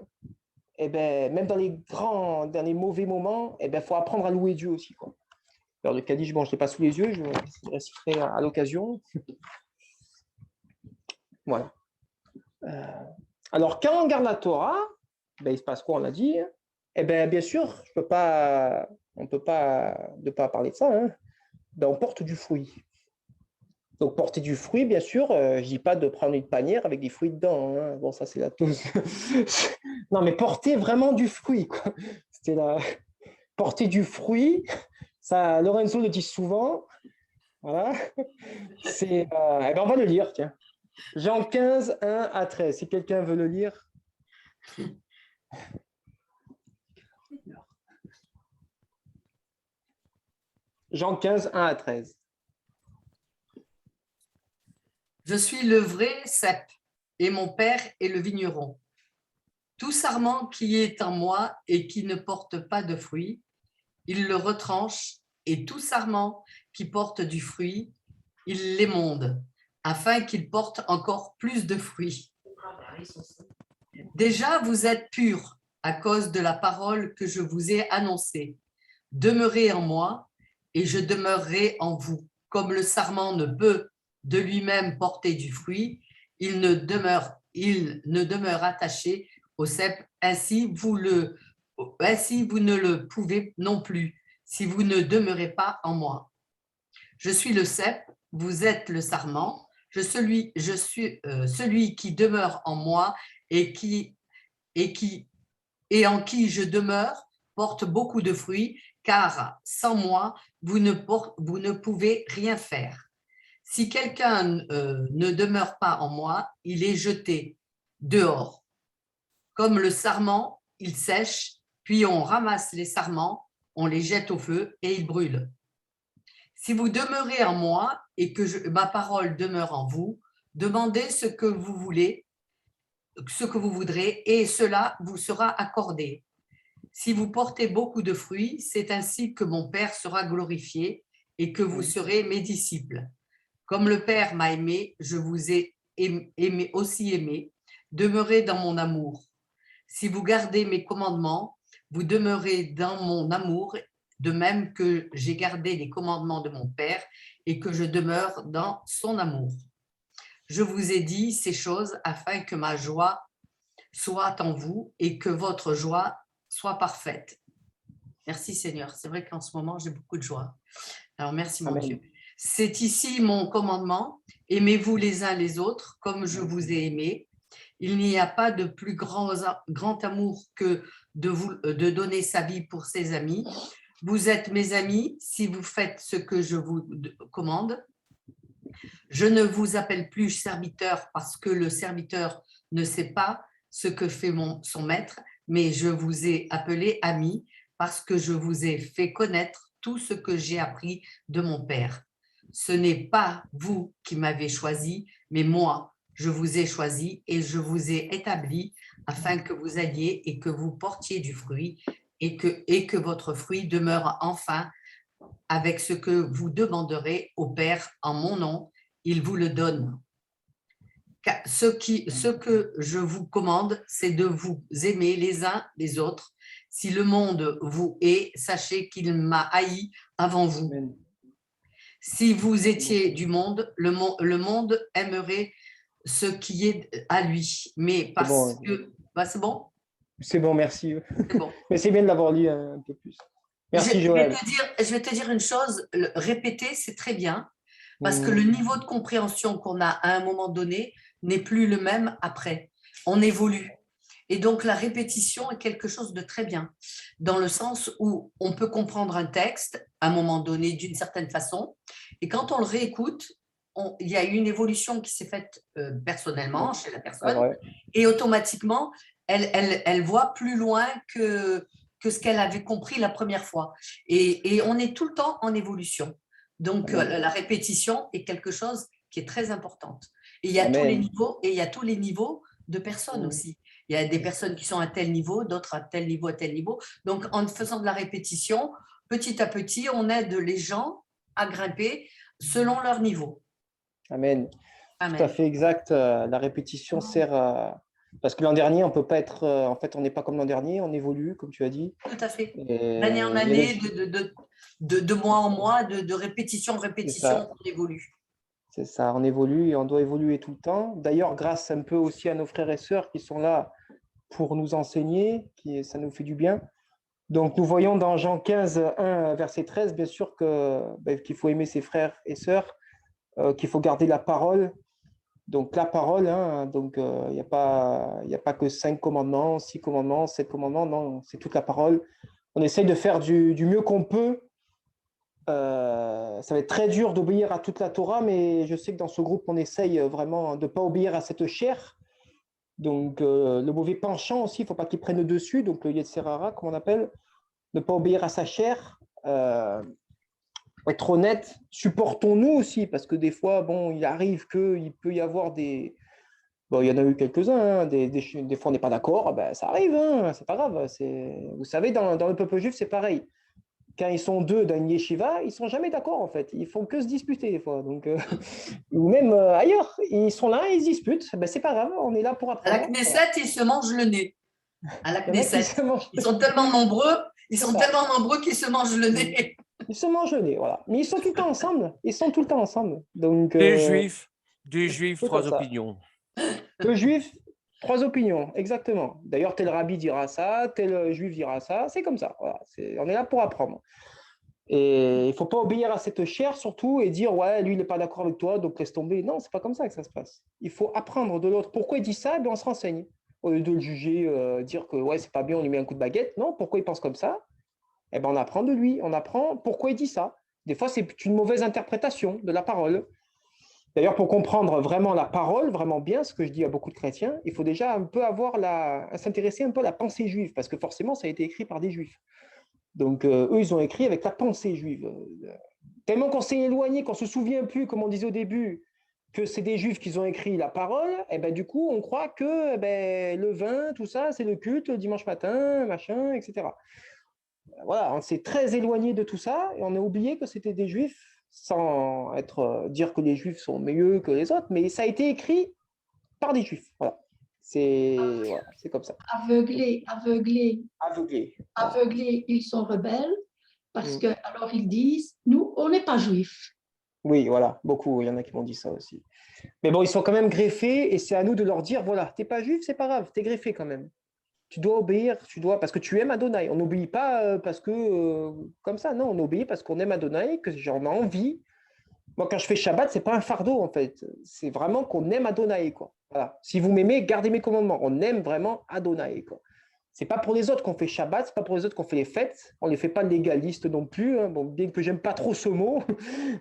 même dans les mauvais moments, faut apprendre à louer Dieu aussi, quoi. Alors, le Kaddish, bon, je ne l'ai pas sous les yeux, je le réciterai à l'occasion. Voilà. Alors, quand on garde la Torah, il se passe quoi, on l'a dit. Bien sûr, on ne peut pas ne pas parler de ça. Hein. On porte du fruit. Donc, porter du fruit, bien sûr, je ne dis pas de prendre une panière avec des fruits dedans. Hein. Bon, ça, c'est la touche. Non, mais porter vraiment du fruit, quoi. C'était la... Porter du fruit, ça, Lorenzo le dit souvent. Voilà. C'est, on va le lire, tiens. Jean 15, 1 à 13. Si quelqu'un veut le lire. Jean 15, 1 à 13. Je suis le vrai cep, et mon père est le vigneron. Tout sarment qui est en moi et qui ne porte pas de fruit, il le retranche, et tout sarment qui porte du fruit, il l'émonde, afin qu'il porte encore plus de fruits. Déjà, vous êtes purs à cause de la parole que je vous ai annoncée. Demeurez en moi, et je demeurerai en vous. Comme le sarment ne peut de lui-même porter du fruit, il ne demeure attaché au cep, ainsi vous ne le pouvez non plus, si vous ne demeurez pas en moi. Je suis le cep, vous êtes le sarment, je suis celui qui demeure en moi et en qui je demeure porte beaucoup de fruits, car sans moi, vous ne pouvez rien faire. Si quelqu'un ne demeure pas en moi, il est jeté dehors. Comme le sarment, il sèche, puis on ramasse les sarments, on les jette au feu et ils brûlent. Si vous demeurez en moi et que ma parole demeure en vous, demandez ce que vous voulez, ce que vous voudrez, et cela vous sera accordé. Si vous portez beaucoup de fruits, c'est ainsi que mon Père sera glorifié et que vous serez mes disciples. Comme le Père m'a aimé, je vous ai aussi aimé. Demeurez dans mon amour. Si vous gardez mes commandements, vous demeurez dans mon amour, de même que j'ai gardé les commandements de mon Père et que je demeure dans son amour. Je vous ai dit ces choses afin que ma joie soit en vous et que votre joie soit parfaite. Merci Seigneur. C'est vrai qu'en ce moment, j'ai beaucoup de joie. Alors, merci, mon Amen. Dieu. C'est ici mon commandement. Aimez-vous les uns les autres comme je vous ai aimé. Il n'y a pas de plus grand amour que de donner sa vie pour ses amis. Vous êtes mes amis si vous faites ce que je vous commande. Je ne vous appelle plus serviteur parce que le serviteur ne sait pas ce que fait son maître, mais je vous ai appelé ami parce que je vous ai fait connaître tout ce que j'ai appris de mon Père. Ce n'est pas vous qui m'avez choisi, mais moi, je vous ai choisi et je vous ai établi afin que vous alliez et que vous portiez du fruit et que votre fruit demeure enfin avec ce que vous demanderez au Père en mon nom, il vous le donne. Ce que je vous commande, c'est de vous aimer les uns les autres. Si le monde vous hait, sachez qu'il m'a haï avant vous. Amen. Si vous étiez du monde, le monde aimerait ce qui est à lui. Mais parce bon. que... Bah, c'est bon? C'est bon, merci. C'est bon. Mais c'est bien de l'avoir lu un peu plus. Merci, Je Joël. vais te dire une chose, répéter, c'est très bien, parce que le niveau de compréhension qu'on a à un moment donné n'est plus le même après. On évolue. Et donc, la répétition est quelque chose de très bien, dans le sens où on peut comprendre un texte à un moment donné d'une certaine façon, et quand on le réécoute, il y a une évolution qui s'est faite personnellement chez la personne, et automatiquement, elle voit plus loin que ce qu'elle avait compris la première fois. Et on est tout le temps en évolution. Donc, la répétition est quelque chose qui est très importante. Et il y a tous les niveaux, et il y a tous les niveaux de personnes aussi. Il y a des personnes qui sont à tel niveau, d'autres à tel niveau, à tel niveau. Donc, en faisant de la répétition, petit à petit, on aide les gens à grimper selon leur niveau. Amen. Amen. Tout à fait exact. La répétition sert à... Parce que l'an dernier, on peut pas être... En fait, on n'est pas comme l'an dernier, on évolue, comme tu as dit. Tout à fait. D'année en année, de mois en mois, de répétition en répétition, on évolue. C'est ça, on évolue et on doit évoluer tout le temps. D'ailleurs, grâce un peu aussi à nos frères et sœurs qui sont là pour nous enseigner, ça nous fait du bien. Donc, nous voyons dans Jean 15, 1, verset 13, bien sûr qu'il faut aimer ses frères et sœurs, qu'il faut garder la parole. Donc, la parole, il n'y a pas que 5 commandements, 6 commandements, 7 commandements, non, c'est toute la parole. On essaye de faire du mieux qu'on peut. Ça va être très dur d'obéir à toute la Torah, mais je sais que dans ce groupe, on essaye vraiment de ne pas obéir à cette chair. Donc, le mauvais penchant aussi, il ne faut pas qu'il prenne le dessus. Donc, le Yetzer Hara, comme on appelle, ne pas obéir à sa chair. Être honnête, supportons-nous aussi, parce que des fois, il arrive qu'il peut y avoir des... Bon, il y en a eu quelques-uns, des fois on n'est pas d'accord, ça arrive, c'est pas grave. Vous savez, dans le peuple juif, c'est pareil. Quand ils sont deux dans une yeshiva, ils ne sont jamais d'accord en fait. Ils font que se disputer des fois. Donc, ou même ailleurs, ils sont là, ils se disputent. C'est pas grave, on est là pour apprendre. À la Knesset, ils se mangent le nez. À la Knesset, ils sont tellement nombreux, qu'ils se mangent le nez. Ils se mangent le nez, voilà. Mais ils sont tout le temps ensemble. Ils sont tout le temps ensemble. Donc, deux juifs, 3 opinions. 2 juifs, 3 opinions, exactement. D'ailleurs, tel rabbi dira ça, tel juif dira ça. C'est comme ça. Voilà. On est là pour apprendre. Et il ne faut pas obéir à cette chair surtout et dire ouais, lui, il n'est pas d'accord avec toi, donc laisse tomber. Non, ce n'est pas comme ça que ça se passe. Il faut apprendre de l'autre. Pourquoi il dit ça? On se renseigne. Au lieu de le juger, dire que ouais, c'est pas bien, on lui met un coup de baguette. Non, pourquoi il pense comme ça? On apprend de lui. On apprend pourquoi il dit ça. Des fois, c'est une mauvaise interprétation de la parole. D'ailleurs, pour comprendre vraiment la parole, vraiment bien, ce que je dis à beaucoup de chrétiens, il faut déjà un peu s'intéresser un peu à la pensée juive, parce que forcément, ça a été écrit par des juifs. Donc, eux, ils ont écrit avec la pensée juive. Tellement qu'on s'est éloigné, qu'on ne se souvient plus, comme on disait au début, que c'est des juifs qui ont écrit la parole, du coup, on croit que le vin, tout ça, c'est le culte, le dimanche matin, machin, etc. Voilà, on s'est très éloigné de tout ça, et on a oublié que c'était des juifs, sans dire que les juifs sont mieux que les autres, mais ça a été écrit par des juifs. Voilà. C'est comme ça. Aveuglés, ils sont rebelles parce que alors ils disent nous on n'est pas juifs. Oui, voilà, beaucoup, il y en a qui m'ont dit ça aussi. Mais bon, ils sont quand même greffés et c'est à nous de leur dire voilà, t'es pas juif, c'est pas grave, t'es greffé quand même. Tu dois obéir, parce que tu aimes Adonai. On n'obéit pas parce que, comme ça, non, on obéit parce qu'on aime Adonai, que j'en ai envie. Moi, quand je fais Shabbat, ce n'est pas un fardeau, en fait. C'est vraiment qu'on aime Adonai, quoi. Voilà. Si vous m'aimez, gardez mes commandements. On aime vraiment Adonai, quoi. Ce n'est pas pour les autres qu'on fait Shabbat, ce n'est pas pour les autres qu'on fait les fêtes. On ne les fait pas légaliste non plus, hein. Bon, bien que j'aime pas trop ce mot,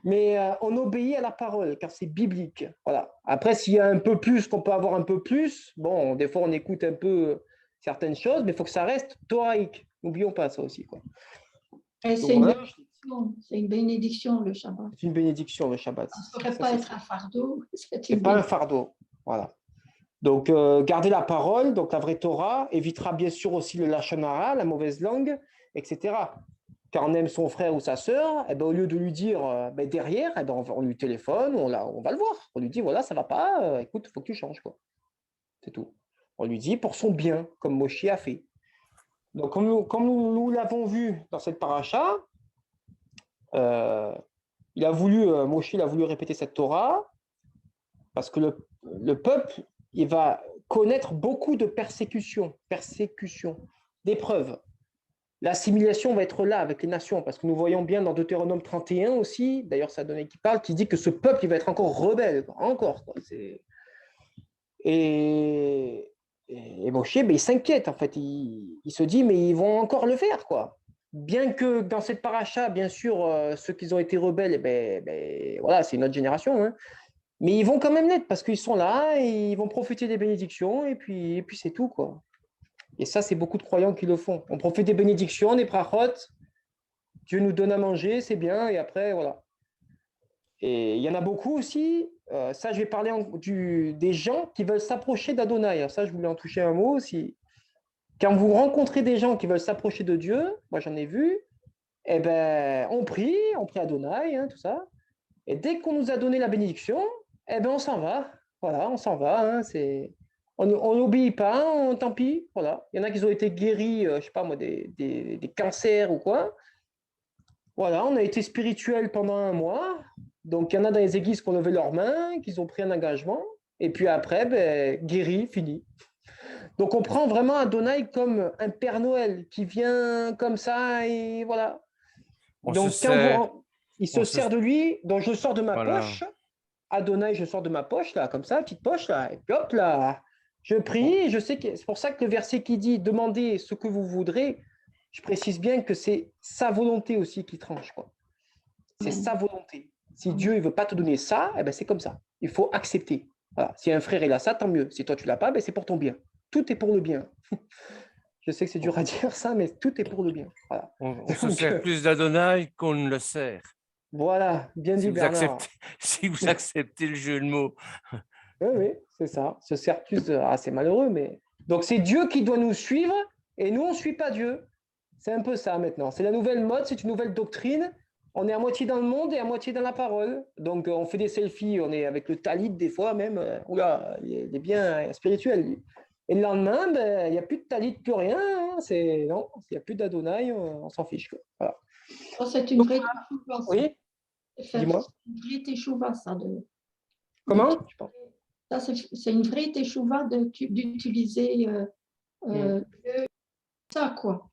mais on obéit à la parole, car c'est biblique. Voilà. Après, s'il y a un peu plus, qu'on peut avoir un peu plus, bon, des fois, on écoute un peu certaines choses, mais il faut que ça reste thoraïque. N'oublions pas ça aussi, quoi. Et Donc, c'est une voilà. bénédiction, c'est une bénédiction, le Shabbat. C'est une bénédiction, le Shabbat. Ça ne devrait Ça, pas c'est être sûr. un fardeau. C'est pas un fardeau. Voilà. Donc, garder la parole, donc la vraie Torah, évitera bien sûr aussi le lachon hara, la mauvaise langue, etc. Quand on aime son frère ou sa sœur, eh ben, au lieu de lui dire derrière, eh ben, on lui téléphone, on va le voir. On lui dit, voilà, ça ne va pas, écoute, il faut que tu changes, quoi. C'est tout. On lui dit pour son bien, comme Moshe a fait. Donc, comme nous l'avons vu dans cette paracha, Moshe a voulu répéter cette Torah, parce que le peuple, il va connaître beaucoup de persécutions, d'épreuves. L'assimilation va être là avec les nations, parce que nous voyons bien dans Deutéronome 31 aussi, d'ailleurs c'est Adonai qui parle, qui dit que ce peuple, il va être encore rebelle, encore. Et Moshe, il s'inquiète, en fait. Il se dit, mais ils vont encore le faire, quoi. Bien que dans cette paracha, bien sûr, ceux qui ont été rebelles, voilà, c'est une autre génération, hein. Mais ils vont quand même l'être parce qu'ils sont là et ils vont profiter des bénédictions et puis c'est tout, quoi. Et ça, c'est beaucoup de croyants qui le font. On profite des bénédictions, des brachot, Dieu nous donne à manger, c'est bien, et après, voilà. Et il y en a beaucoup aussi, ça je vais parler des gens qui veulent s'approcher d'Adonai. Alors ça, je voulais en toucher un mot aussi. Quand vous rencontrez des gens qui veulent s'approcher de Dieu, moi j'en ai vu, eh ben, on prie Adonai, hein, tout ça. Et dès qu'on nous a donné la bénédiction, eh ben, on s'en va. Voilà, on s'en va. Hein, on n'obéit pas, tant pis. Voilà. Il y en a qui ont été guéris, je sais pas moi, des cancers ou quoi. Voilà, on a été spirituel pendant un mois. Donc, il y en a dans les églises qui ont levé leurs mains, qui ont pris un engagement. Et puis après, guéri, fini. Donc, on prend vraiment Adonai comme un Père Noël qui vient comme ça et voilà. Donc, il se sert de lui, donc je sors de ma poche. Adonai, je sors de ma poche, là, comme ça, petite poche, là, et puis hop, là, je prie, et je sais que c'est pour ça que le verset qui dit « Demandez ce que vous voudrez », je précise bien que c'est sa volonté aussi qui tranche, quoi. C'est sa volonté. Si Dieu ne veut pas te donner ça, eh ben, c'est comme ça. Il faut accepter. Voilà. Si un frère il a ça, tant mieux. Si toi tu l'as pas, ben, c'est pour ton bien. Tout est pour le bien. Je sais que c'est dur à dire ça, mais tout est pour le bien. Voilà. On se sert plus d'Adonai qu'on ne le sert. Voilà, bien dit Bernard. Si vous acceptez le jeu de mots. Oui, c'est ça. Se sert plus de... Ah, c'est malheureux, mais... Donc, c'est Dieu qui doit nous suivre et nous, on ne suit pas Dieu. C'est un peu ça maintenant. C'est la nouvelle mode, c'est une nouvelle doctrine. On est à moitié dans le monde et à moitié dans la parole. Donc, on fait des selfies, on est avec le talit des fois même. Oula, il est bien spirituel, lui. Et le lendemain, il n'y a plus de talit, plus rien. Hein. Non, il n'y a plus d'Adonai, on s'en fiche, quoi. Voilà. Oh, c'est une vraie teshuva. Oui, dis-moi. C'est une vraie teshuva, ça. Comment? Ça, c'est une vraie teshuva d'utiliser ça, quoi.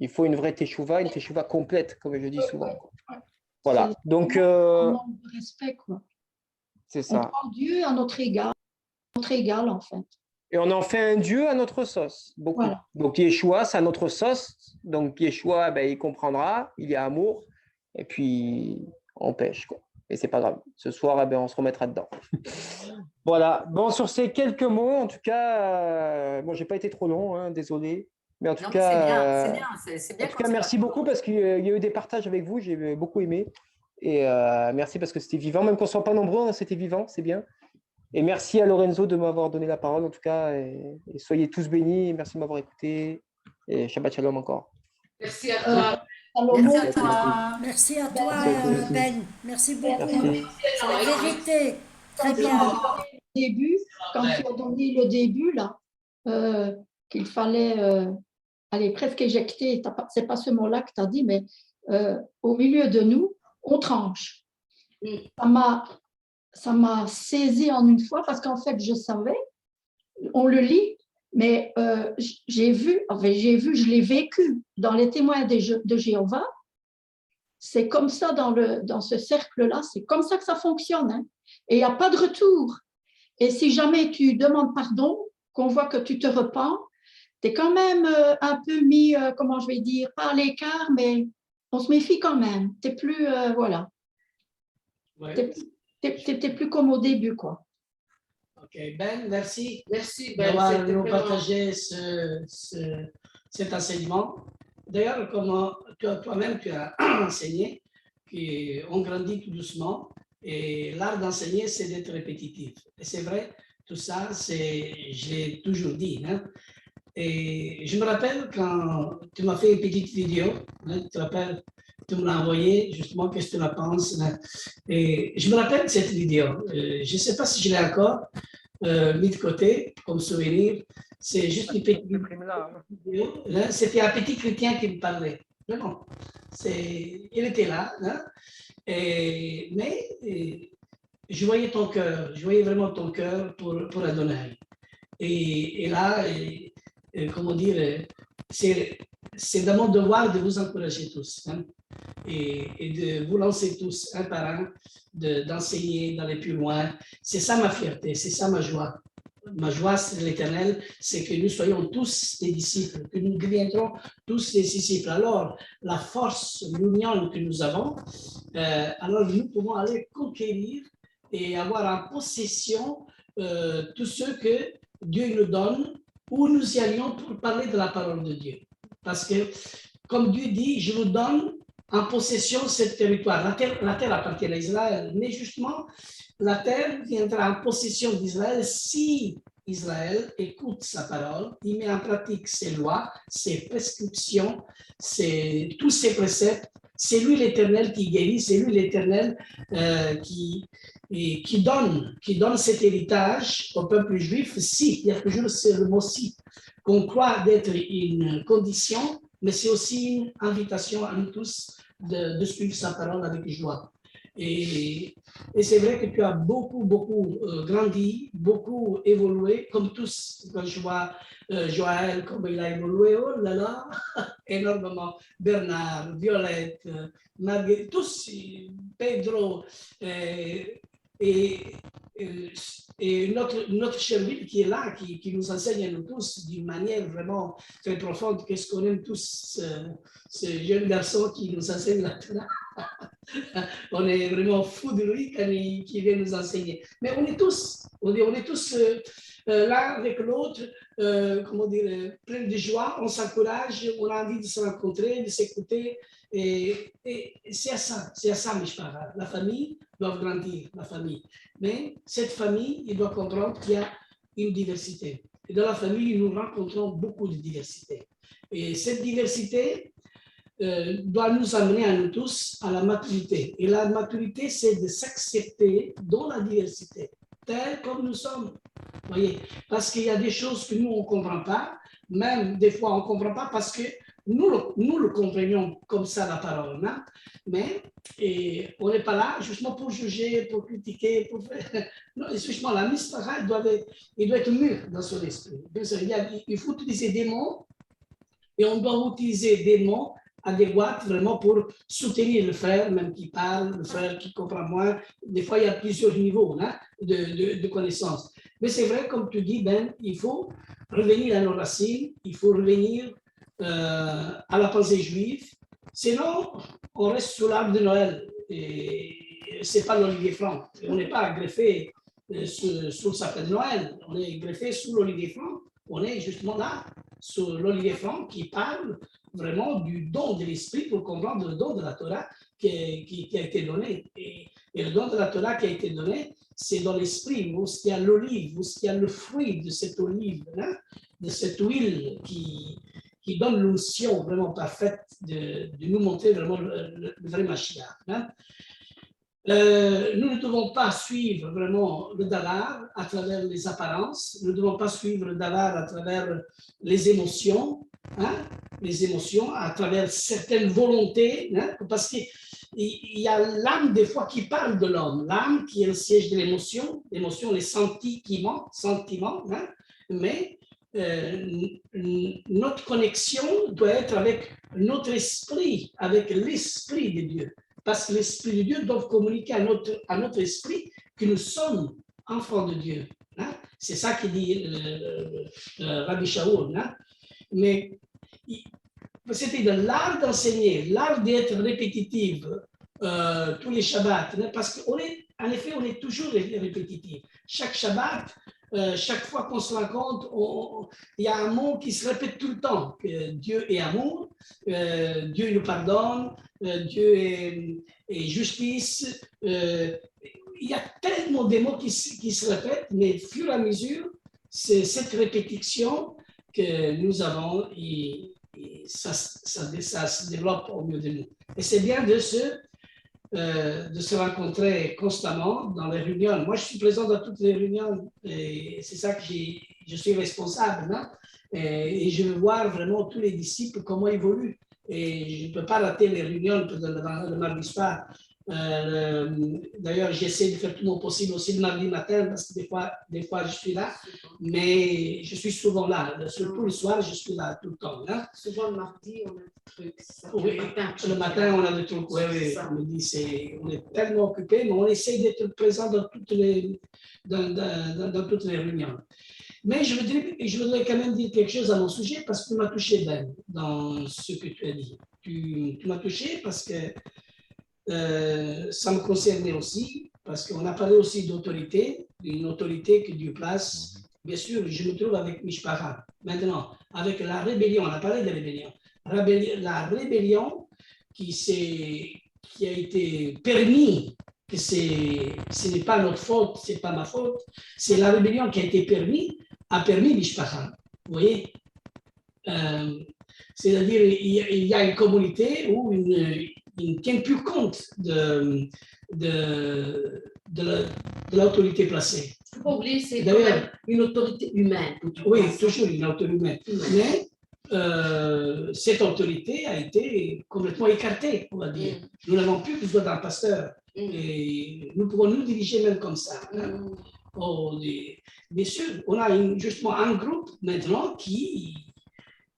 Il faut une vraie teshuva, une teshuva complète, comme je dis souvent. Ouais. Voilà. Donc, un manque de respect, quoi. C'est ça. On prend Dieu à notre égal, en fait. Et on en fait un Dieu à notre sauce, beaucoup. Voilà. Donc, Yeshua, c'est à notre sauce. Donc, Yeshua, il comprendra, il y a amour, et puis on pêche, quoi. Et c'est pas grave. Ce soir, on se remettra dedans. Voilà. Bon, sur ces quelques mots, en tout cas, bon, j'ai pas été trop long, hein, désolé. Mais en tout cas, c'est bien. En tout cas, merci beaucoup parce qu'il y a eu des partages avec vous, j'ai beaucoup aimé. Et merci parce que c'était vivant, même qu'on ne soit pas nombreux, c'était vivant, c'est bien. Et merci à Lorenzo de m'avoir donné la parole, en tout cas. Et soyez tous bénis. Merci de m'avoir écouté. Et Shabbat Shalom encore. Merci à toi. Merci à toi. Merci à toi, Ben. Merci beaucoup. C'est la vérité. Très bien. Quand tu as donné le début, là, qu'il fallait presque éjecter, c'est pas ce mot-là que tu as dit, mais au milieu de nous, on tranche. Ça m'a saisi en une fois parce qu'en fait, je savais, on le lit, Mais j'ai vu, je l'ai vécu dans les témoins de Jéhovah. C'est comme ça dans ce cercle-là, c'est comme ça que ça fonctionne. Hein. Et il n'y a pas de retour. Et si jamais tu demandes pardon, qu'on voit que tu te repens, tu es quand même un peu mis, comment je vais dire, pas à l'écart, mais on se méfie quand même. Tu n'es plus, voilà. Ouais. T'es plus comme au début, quoi. Ok, Ben, merci. Merci, Ben. D'avoir C'était nous vraiment- partagé cet enseignement. D'ailleurs, comme toi-même, tu as enseigné, qu'on grandit tout doucement. Et l'art d'enseigner, c'est d'être répétitif. Et c'est vrai, tout ça, je l'ai toujours dit. Hein. Et je me rappelle quand tu m'as fait une petite vidéo, hein, tu te rappelles, tu me l'as envoyé, justement, qu'est-ce que tu en penses. Hein. Et je me rappelle de cette vidéo. Je ne sais pas si je l'ai encore mis de côté comme souvenir. C'est juste une petite vidéo. Hein. C'était un petit chrétien qui me parlait. Vraiment. Il était là. Hein. Mais je voyais ton cœur, je voyais vraiment ton cœur pour Adonai. Et là, comment dire, c'est de mon devoir de vous encourager tous hein, et de vous lancer tous un par un, d'enseigner, d'aller plus loin. C'est ça ma fierté, c'est ça ma joie. Ma joie, c'est l'Éternel, c'est que nous soyons tous des disciples, que nous deviendrons tous des disciples. Alors, la force, l'union que nous avons, alors nous pouvons aller conquérir et avoir en possession tout ce que Dieu nous donne, où nous y allions pour parler de la parole de Dieu. Parce que, comme Dieu dit, je vous donne en possession ce territoire. La terre appartient à Israël, mais justement, la terre viendra en possession d'Israël si Israël écoute sa parole, il met en pratique ses lois, ses prescriptions, tous ses préceptes. C'est lui l'Éternel qui guérit, c'est lui l'Éternel qui donne cet héritage au peuple juif. Si, il y a toujours le mot si, qu'on croit d'être une condition, mais c'est aussi une invitation à nous tous de suivre sa parole avec joie. Et c'est vrai que tu as beaucoup grandi, beaucoup évolué, comme tous, quand je vois Joël, comme il a évolué, oh là là, énormément. Bernard, Violette, Marguerite, tous, Pedro, et notre cher Bill qui est là, qui nous enseigne à nous tous d'une manière vraiment très profonde, qu'est-ce qu'on aime tous, ce jeune garçon qui nous enseigne la Torah. On est vraiment fou de lui quand il vient nous enseigner. Mais on est tous l'un avec l'autre, comment dire, plein de joie, on s'encourage, on a envie de se rencontrer, de s'écouter. Et c'est à ça, Mishpara. La famille doit grandir, la famille. Mais cette famille, il doit comprendre qu'il y a une diversité. Et dans la famille, nous rencontrons beaucoup de diversité. Et cette diversité doit nous amener à nous tous à la maturité. Et la maturité, c'est de s'accepter dans la diversité, telle comme nous sommes. Voyez, parce qu'il y a des choses que nous, on ne comprend pas, même des fois, on ne comprend pas parce que nous le comprenons comme ça, la parole. Hein? Mais on n'est pas là justement pour juger, pour critiquer, pour faire... Non, justement, la Mishpara, il doit être mûr dans son esprit. Bien sûr, il faut utiliser des mots et on doit utiliser des mots adéquats vraiment pour soutenir le frère, même qui parle, le frère qui comprend moins. Des fois, il y a plusieurs niveaux hein, de connaissances. Mais c'est vrai, comme tu dis, Ben, il faut revenir à nos racines, il faut revenir à la pensée juive. Sinon, on reste sous l'arbre de Noël. Et ce n'est pas l'olivier franc. On n'est pas greffé sous le sapin de Noël. On est greffé sous l'olivier franc. On est justement là, sur l'olivier franc qui parle vraiment du don de l'esprit pour comprendre le don de la Torah qui a été donné. Et le don de la Torah qui a été donné, c'est dans l'esprit, où il y a l'olive, où il y a le fruit de cette olive, hein, de cette huile qui donne l'onction vraiment parfaite de nous montrer vraiment le vrai Mashiach. Hein. Nous ne devons pas suivre vraiment le davar à travers les apparences, nous ne devons pas suivre le davar à travers les émotions, à travers certaines volontés, hein, parce qu'il y a l'âme des fois qui parle de l'homme, l'âme qui est le siège de l'émotion, les sentiments, hein, mais notre connexion doit être avec notre esprit, avec l'esprit de Dieu. Parce que l'esprit de Dieu doit communiquer à notre esprit que nous sommes enfants de Dieu. Hein? C'est ça qui dit Rabbi Shaul. Hein? Mais c'était de l'art d'enseigner, l'art d'être répétitif tous les Shabbats. Hein? Parce qu'en effet, on est toujours répétitif. Chaque Shabbat, chaque fois qu'on se rencontre, il y a un mot qui se répète tout le temps, que Dieu est amour, Dieu nous pardonne, Dieu est justice. Il y a tellement de mots qui se répètent, mais au fur et à mesure, c'est cette répétition que nous avons et ça se développe au milieu de nous. Et c'est bien de se rencontrer constamment dans les réunions. Moi, je suis présent dans toutes les réunions et c'est ça que je suis responsable. Hein? Et je veux voir vraiment tous les disciples, comment ils évoluent. Et je ne peux pas rater les réunions le mardi soir. D'ailleurs, j'essaie de faire tout mon possible aussi le mardi matin parce que des fois je suis là, mais je suis souvent là. Surtout le soir, je suis là tout le temps. Hein? Souvent le mardi, on a des trucs. Oui, le matin, on a des trucs. Oui, on est tellement occupé, mais on essaie d'être présent dans toutes les réunions. Mais je voudrais quand même dire quelque chose à mon sujet parce que tu m'as touché, Ben, dans ce que tu as dit. Tu m'as touché parce que ça me concernait aussi, parce qu'on a parlé aussi d'autorité, une autorité que Dieu place. Bien sûr, je me trouve avec Mishpara. Maintenant, avec la rébellion, on a parlé de rébellion. La rébellion qui a été permis, que ce n'est pas notre faute, ce n'est pas ma faute, c'est la rébellion qui a été a permis Mishpara. Vous voyez c'est-à-dire, il y a une communauté où il ne tient plus compte de l'autorité placée. Il ne faut pas oublier, c'est quand même une autorité humaine. Oui, toujours une autorité humaine. Mais cette autorité a été complètement écartée, on va dire. Nous n'avons plus besoin d'un pasteur. Et nous pouvons nous diriger même comme ça. Hein. Bien sûr, on a justement un groupe maintenant qui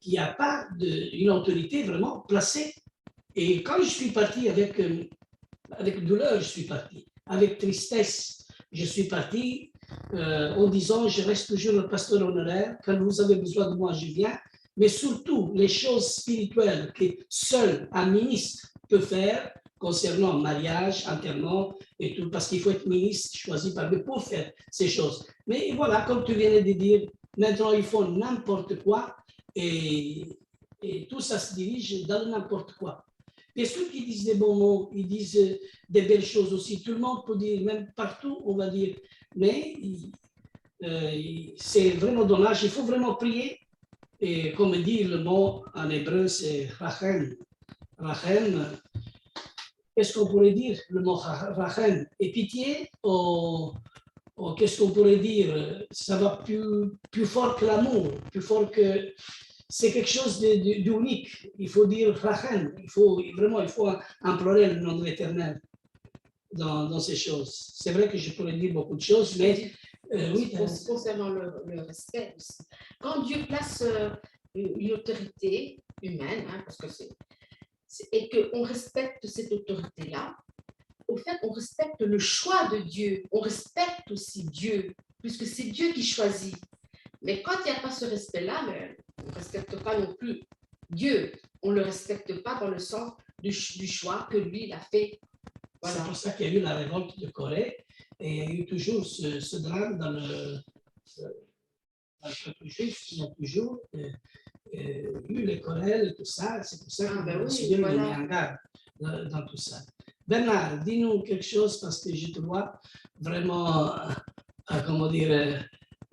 n'a pas une autorité vraiment placée. Et quand je suis parti avec douleur, je suis parti. Avec tristesse, je suis parti en disant, je reste toujours le pasteur honoraire. Quand vous avez besoin de moi, je viens. Mais surtout, les choses spirituelles que seul un ministre peut faire concernant mariage, enterrement et tout, parce qu'il faut être ministre choisi par Dieu pour faire ces choses. Mais voilà, comme tu viens de dire, maintenant, ils font n'importe quoi et tout ça se dirige dans n'importe quoi. Bien sûr qu'ils disent des bons mots, ils disent des belles choses aussi. Tout le monde peut dire, même partout, on va dire. Mais c'est vraiment dommage. Il faut vraiment prier. Et comme dit le mot en hébreu, c'est rachem. Rachem, qu'est-ce qu'on pourrait dire, le mot rachem? Et pitié, ou qu'est-ce qu'on pourrait dire? Ça va plus fort que l'amour, plus fort que... C'est quelque chose d'unique. Il faut dire rachem. Il faut implorer le nom de l'Éternel dans ces choses. C'est vrai que je pourrais dire beaucoup de choses, mais oui. Concernant le respect aussi. Quand Dieu place une autorité humaine, hein, parce que et qu'on respecte cette autorité-là, au fait, on respecte le choix de Dieu. On respecte aussi Dieu, puisque c'est Dieu qui choisit. Mais quand il n'y a pas ce respect-là, on ne respecte pas non plus Dieu. On ne le respecte pas dans le sens du choix que lui, il a fait. Voilà. C'est pour ça qu'il y a eu la révolte de Corée et il y a eu toujours ce drame dans le peuple juif. Il y a toujours eu les querelles et tout ça. C'est pour ça que le Seigneur m'a mis en garde dans tout ça. Bernard, dis-nous quelque chose parce que je te vois vraiment, comment dire,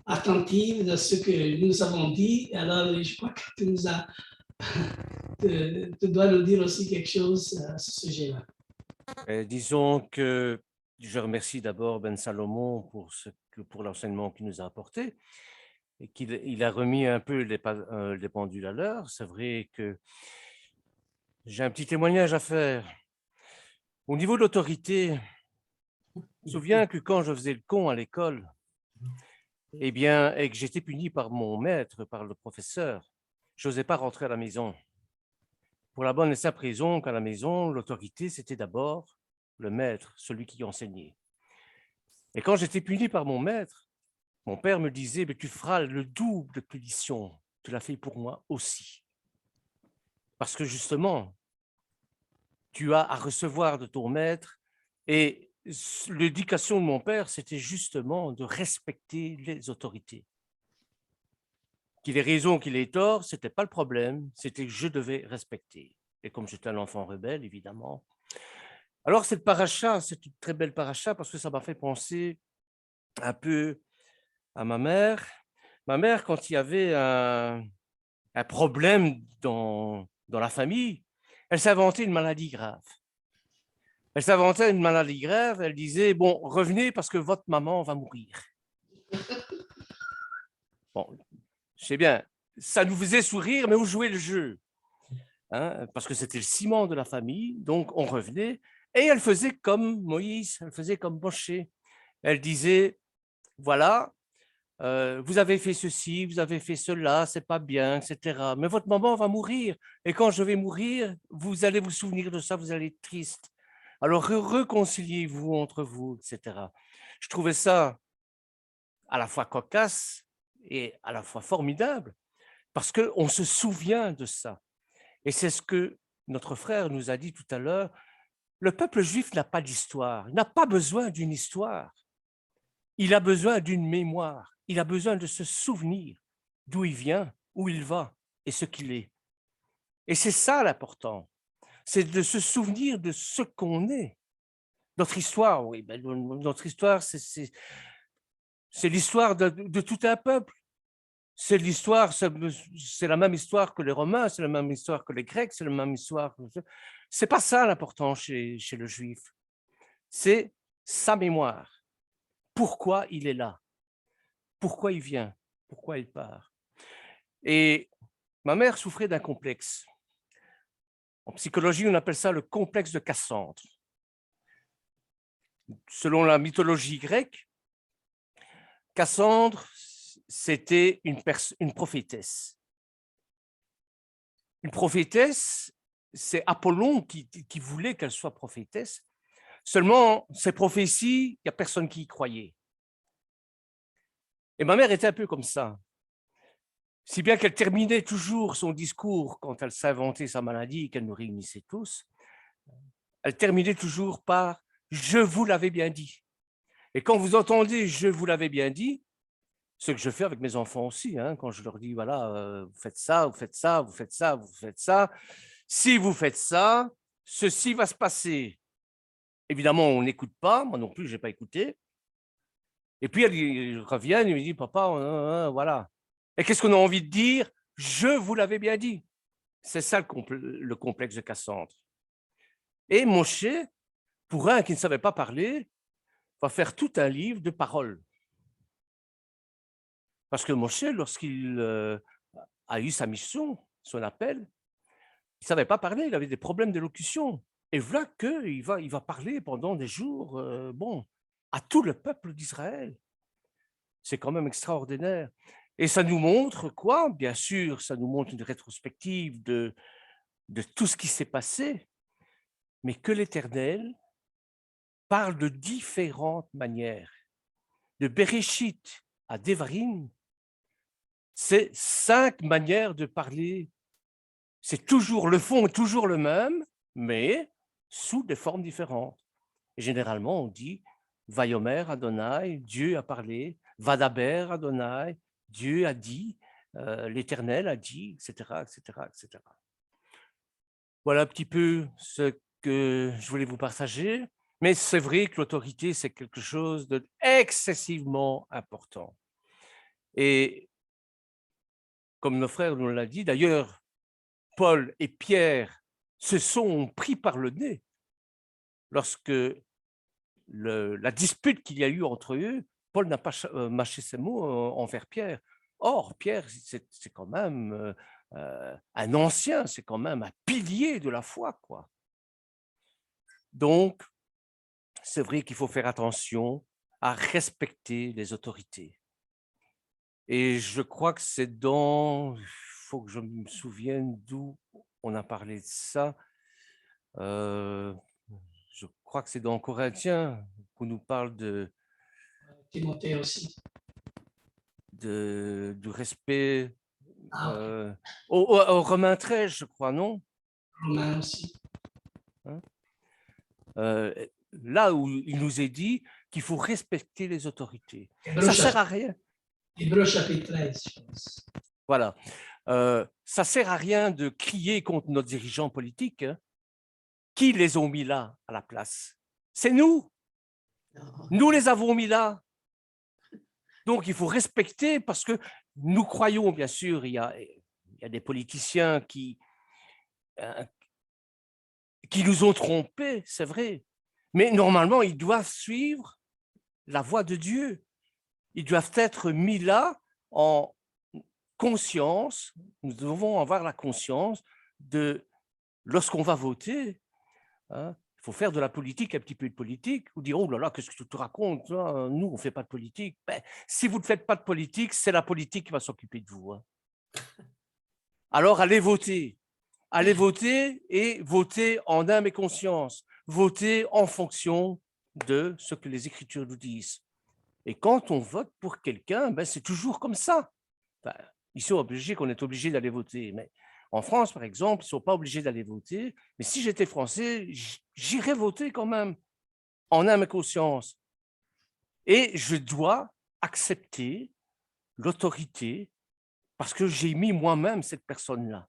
attentive de ce que nous avons dit. Alors, je crois que tu dois nous dire aussi quelque chose à ce sujet-là. Disons que je remercie d'abord Ben Salomon pour l'enseignement qu'il nous a apporté et qu'il a remis un peu les pendules à l'heure. C'est vrai que j'ai un petit témoignage à faire. Au niveau de l'autorité, je me souviens que quand je faisais le con à l'école, eh bien, et que j'étais puni par mon maître, par le professeur, je n'osais pas rentrer à la maison. Pour la bonne et simple raison qu'à la maison, l'autorité, c'était d'abord le maître, celui qui enseignait. Et quand j'étais puni par mon maître, mon père me disait, mais tu feras le double de punition. Tu l'as fait pour moi aussi. Parce que justement, tu as à recevoir de ton maître. Et l'éducation de mon père, c'était justement de respecter les autorités. Qu'il ait raison, qu'il ait tort, ce n'était pas le problème, c'était que je devais respecter. Et comme j'étais un enfant rebelle, évidemment. Alors, cette paracha, c'est une très belle paracha parce que ça m'a fait penser un peu à ma mère. Ma mère, quand il y avait un problème dans la famille, elle s'inventait une maladie grave. Elle s'inventait une maladie grave, elle disait, bon, revenez parce que votre maman va mourir. Bon, je sais bien, ça nous faisait sourire, mais on jouait le jeu. Hein, parce que c'était le ciment de la famille, donc on revenait, et elle faisait comme Moïse, elle faisait comme Moshe. Elle disait, voilà, vous avez fait ceci, vous avez fait cela, c'est pas bien, etc. Mais votre maman va mourir, et quand je vais mourir, vous allez vous souvenir de ça, vous allez être triste. Alors réconciliez-vous entre vous, etc. Je trouvais ça à la fois cocasse et à la fois formidable, parce qu'on se souvient de ça. Et c'est ce que notre frère nous a dit tout à l'heure, le peuple juif n'a pas d'histoire, il n'a pas besoin d'une histoire, il a besoin d'une mémoire, il a besoin de se souvenir d'où il vient, où il va et ce qu'il est. Et c'est ça l'important, c'est de se souvenir de ce qu'on est. Notre histoire, oui, ben, notre histoire, c'est l'histoire de tout un peuple. C'est l'histoire, c'est la même histoire que les Romains, c'est la même histoire que les Grecs, c'est la même histoire. C'est pas ça l'important chez le Juif. C'est sa mémoire. Pourquoi il est là? Pourquoi il vient? Pourquoi il part? Et ma mère souffrait d'un complexe. En psychologie, on appelle ça le complexe de Cassandre. Selon la mythologie grecque, Cassandre, c'était une prophétesse. Une prophétesse, c'est Apollon qui voulait qu'elle soit prophétesse. Seulement, ces prophéties, il n'y a personne qui y croyait. Et ma mère était un peu comme ça. Si bien qu'elle terminait toujours son discours quand elle s'inventait sa maladie et qu'elle nous réunissait tous, elle terminait toujours par « je vous l'avais bien dit ». Et quand vous entendez « je vous l'avais bien dit », ce que je fais avec mes enfants aussi, hein, quand je leur dis, voilà, vous faites ça, vous faites ça, vous faites ça, vous faites ça. Si vous faites ça, ceci va se passer. Évidemment, on n'écoute pas, moi non plus, je n'ai pas écouté. Et puis, ils reviennent, ils me disent, papa, voilà. Et qu'est-ce qu'on a envie de dire? Je vous l'avais bien dit. C'est ça le complexe de Cassandre. Et Moshe, pour un qui ne savait pas parler, va faire tout un livre de paroles. Parce que Moshe, lorsqu'il a eu sa mission, son appel, il ne savait pas parler, il avait des problèmes d'élocution. Et voilà qu'il va parler pendant des jours, à tout le peuple d'Israël. C'est quand même extraordinaire. Et ça nous montre quoi? Bien sûr, ça nous montre une rétrospective de tout ce qui s'est passé, mais que l'Éternel parle de différentes manières. De Bereshit à Devarim, c'est 5 manières de parler. C'est toujours, le fond est toujours le même, mais sous des formes différentes. Et généralement, on dit Vayomer Adonai, Dieu a parlé, Vadaber Adonai, Dieu a dit, l'Éternel a dit, etc., etc., etc. Voilà un petit peu ce que je voulais vous partager. Mais c'est vrai que l'autorité, c'est quelque chose d'excessivement important. Et comme nos frères nous l'ont dit, d'ailleurs, Paul et Pierre se sont pris par le nez lorsque la dispute qu'il y a eu entre eux, Paul n'a pas mâché ses mots envers Pierre. Or, Pierre, c'est quand même un ancien, c'est quand même un pilier de la foi, quoi. Donc, c'est vrai qu'il faut faire attention à respecter les autorités. Et je crois que c'est dans, il faut que je me souvienne d'où on a parlé de ça. Je crois que c'est dans Corinthiens qu'on nous parle Timothée aussi. du respect. Ah, ok. Au Romains 13, je crois, non? Romain aussi. Là où il nous est dit qu'il faut respecter les autorités. Hébreux Ça sert chapitre, à rien. Hébreux chapitre 13, je pense. Voilà. Ça sert à rien de crier contre nos dirigeants politiques. Hein. Qui les ont mis là à la place? C'est nous. Nous les avons mis là. Donc, il faut respecter parce que nous croyons, bien sûr, il y a des politiciens qui nous ont trompés, c'est vrai. Mais normalement, ils doivent suivre la voie de Dieu. Ils doivent être mis là en conscience. Nous devons avoir la conscience de, lorsqu'on va voter, hein, il faut faire de la politique, un petit peu de politique, ou dire, oh là là, qu'est-ce que tu te racontes? Nous, on ne fait pas de politique. Ben, si vous ne faites pas de politique, c'est la politique qui va s'occuper de vous. Hein. Alors, allez voter. Allez voter et voter en âme et conscience. Voter en fonction de ce que les Écritures nous disent. Et quand on vote pour quelqu'un, ben, c'est toujours comme ça. Enfin, ils sont obligés qu'on est obligé d'aller voter. Mais en France, par exemple, ils ne sont pas obligés d'aller voter. Mais si j'étais français, j'irais voter quand même, en âme et conscience. Et je dois accepter l'autorité parce que j'ai mis moi-même cette personne-là.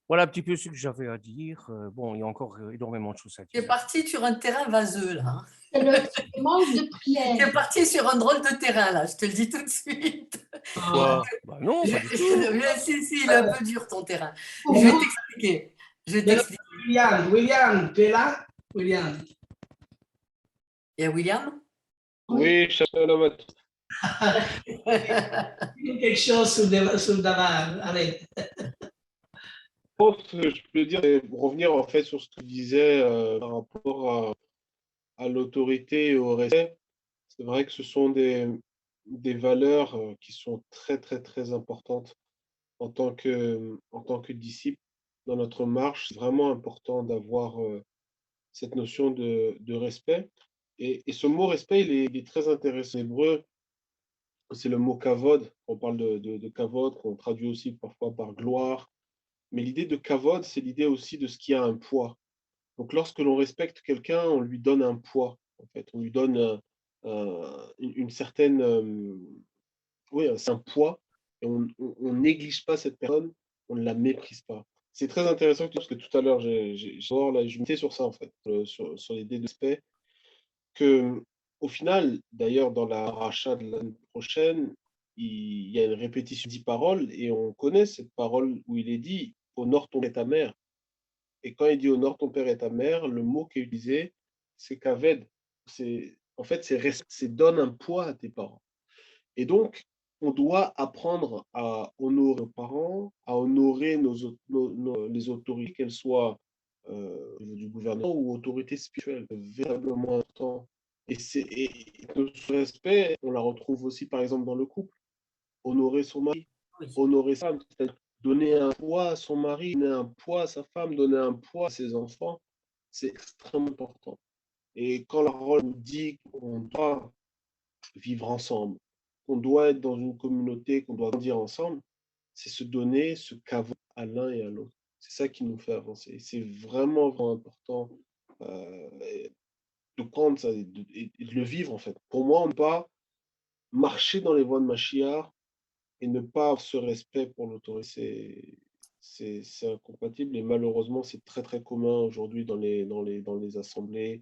Voilà un petit peu ce que j'avais à dire. Bon, il y a encore énormément de choses à dire. Tu es parti sur un terrain vaseux, là. C'est le manque de Tu prière. es parti sur un drôle de terrain, là, je te le dis tout de suite. Quoi? Bah non, pas du tout. Si, il est un peu dur, ton terrain. Pour Je vais moi, t'expliquer. Je vais t'expliquer. William, tu es là? William. Il y a William? Oui, shalom. Quelque chose sur Davar. Allez. Je peux dire, c'est revenir en fait sur ce que tu disais par rapport à l'autorité et au respect. C'est vrai que ce sont des valeurs qui sont très, très, très importantes en tant que disciple dans notre marche. C'est vraiment important d'avoir cette notion de respect. Et ce mot respect, il est très intéressant. En hébreu, c'est le mot kavod. On parle de kavod, qu'on traduit aussi parfois par gloire. Mais l'idée de kavod, c'est l'idée aussi de ce qui a un poids. Donc, lorsque l'on respecte quelqu'un, on lui donne un poids, en fait. On lui donne une certaine... oui, c'est un poids. Et on néglige pas cette personne, on ne la méprise pas. C'est très intéressant parce que tout à l'heure, je m'étais sur ça, en fait, sur l'idée de respect. Que, au final, d'ailleurs, dans la rachat de l'année prochaine, il y a une répétition de 10 paroles et on connaît cette parole où il est dit « Honore ton père et ta mère ». Et quand il dit « Honore ton père et ta mère », le mot qui est utilisé, c'est « kaved ». En fait, c'est donne un poids à tes parents. Et donc, on doit apprendre à honorer nos parents, à honorer les autorités, qu'elles soient au niveau du gouvernement ou autorités spirituelles. C'est véritablement important. Et ce respect, on la retrouve aussi, par exemple, dans le couple. Honorer son mari, honorer sa femme, c'est-à-dire donner un poids à son mari, donner un poids à sa femme, donner un poids à ses enfants, c'est extrêmement important. Et quand la parole nous dit qu'on doit vivre ensemble, qu'on doit être dans une communauté, qu'on doit grandir ensemble, c'est se donner ce caveau à l'un et à l'autre. C'est ça qui nous fait avancer. C'est vraiment, vraiment important de prendre ça et de le vivre, en fait. Pour moi, on ne peut pas marcher dans les voies de Mashiach et ne pas avoir ce respect pour l'autorité. C'est incompatible et malheureusement, c'est très, très commun aujourd'hui dans les assemblées,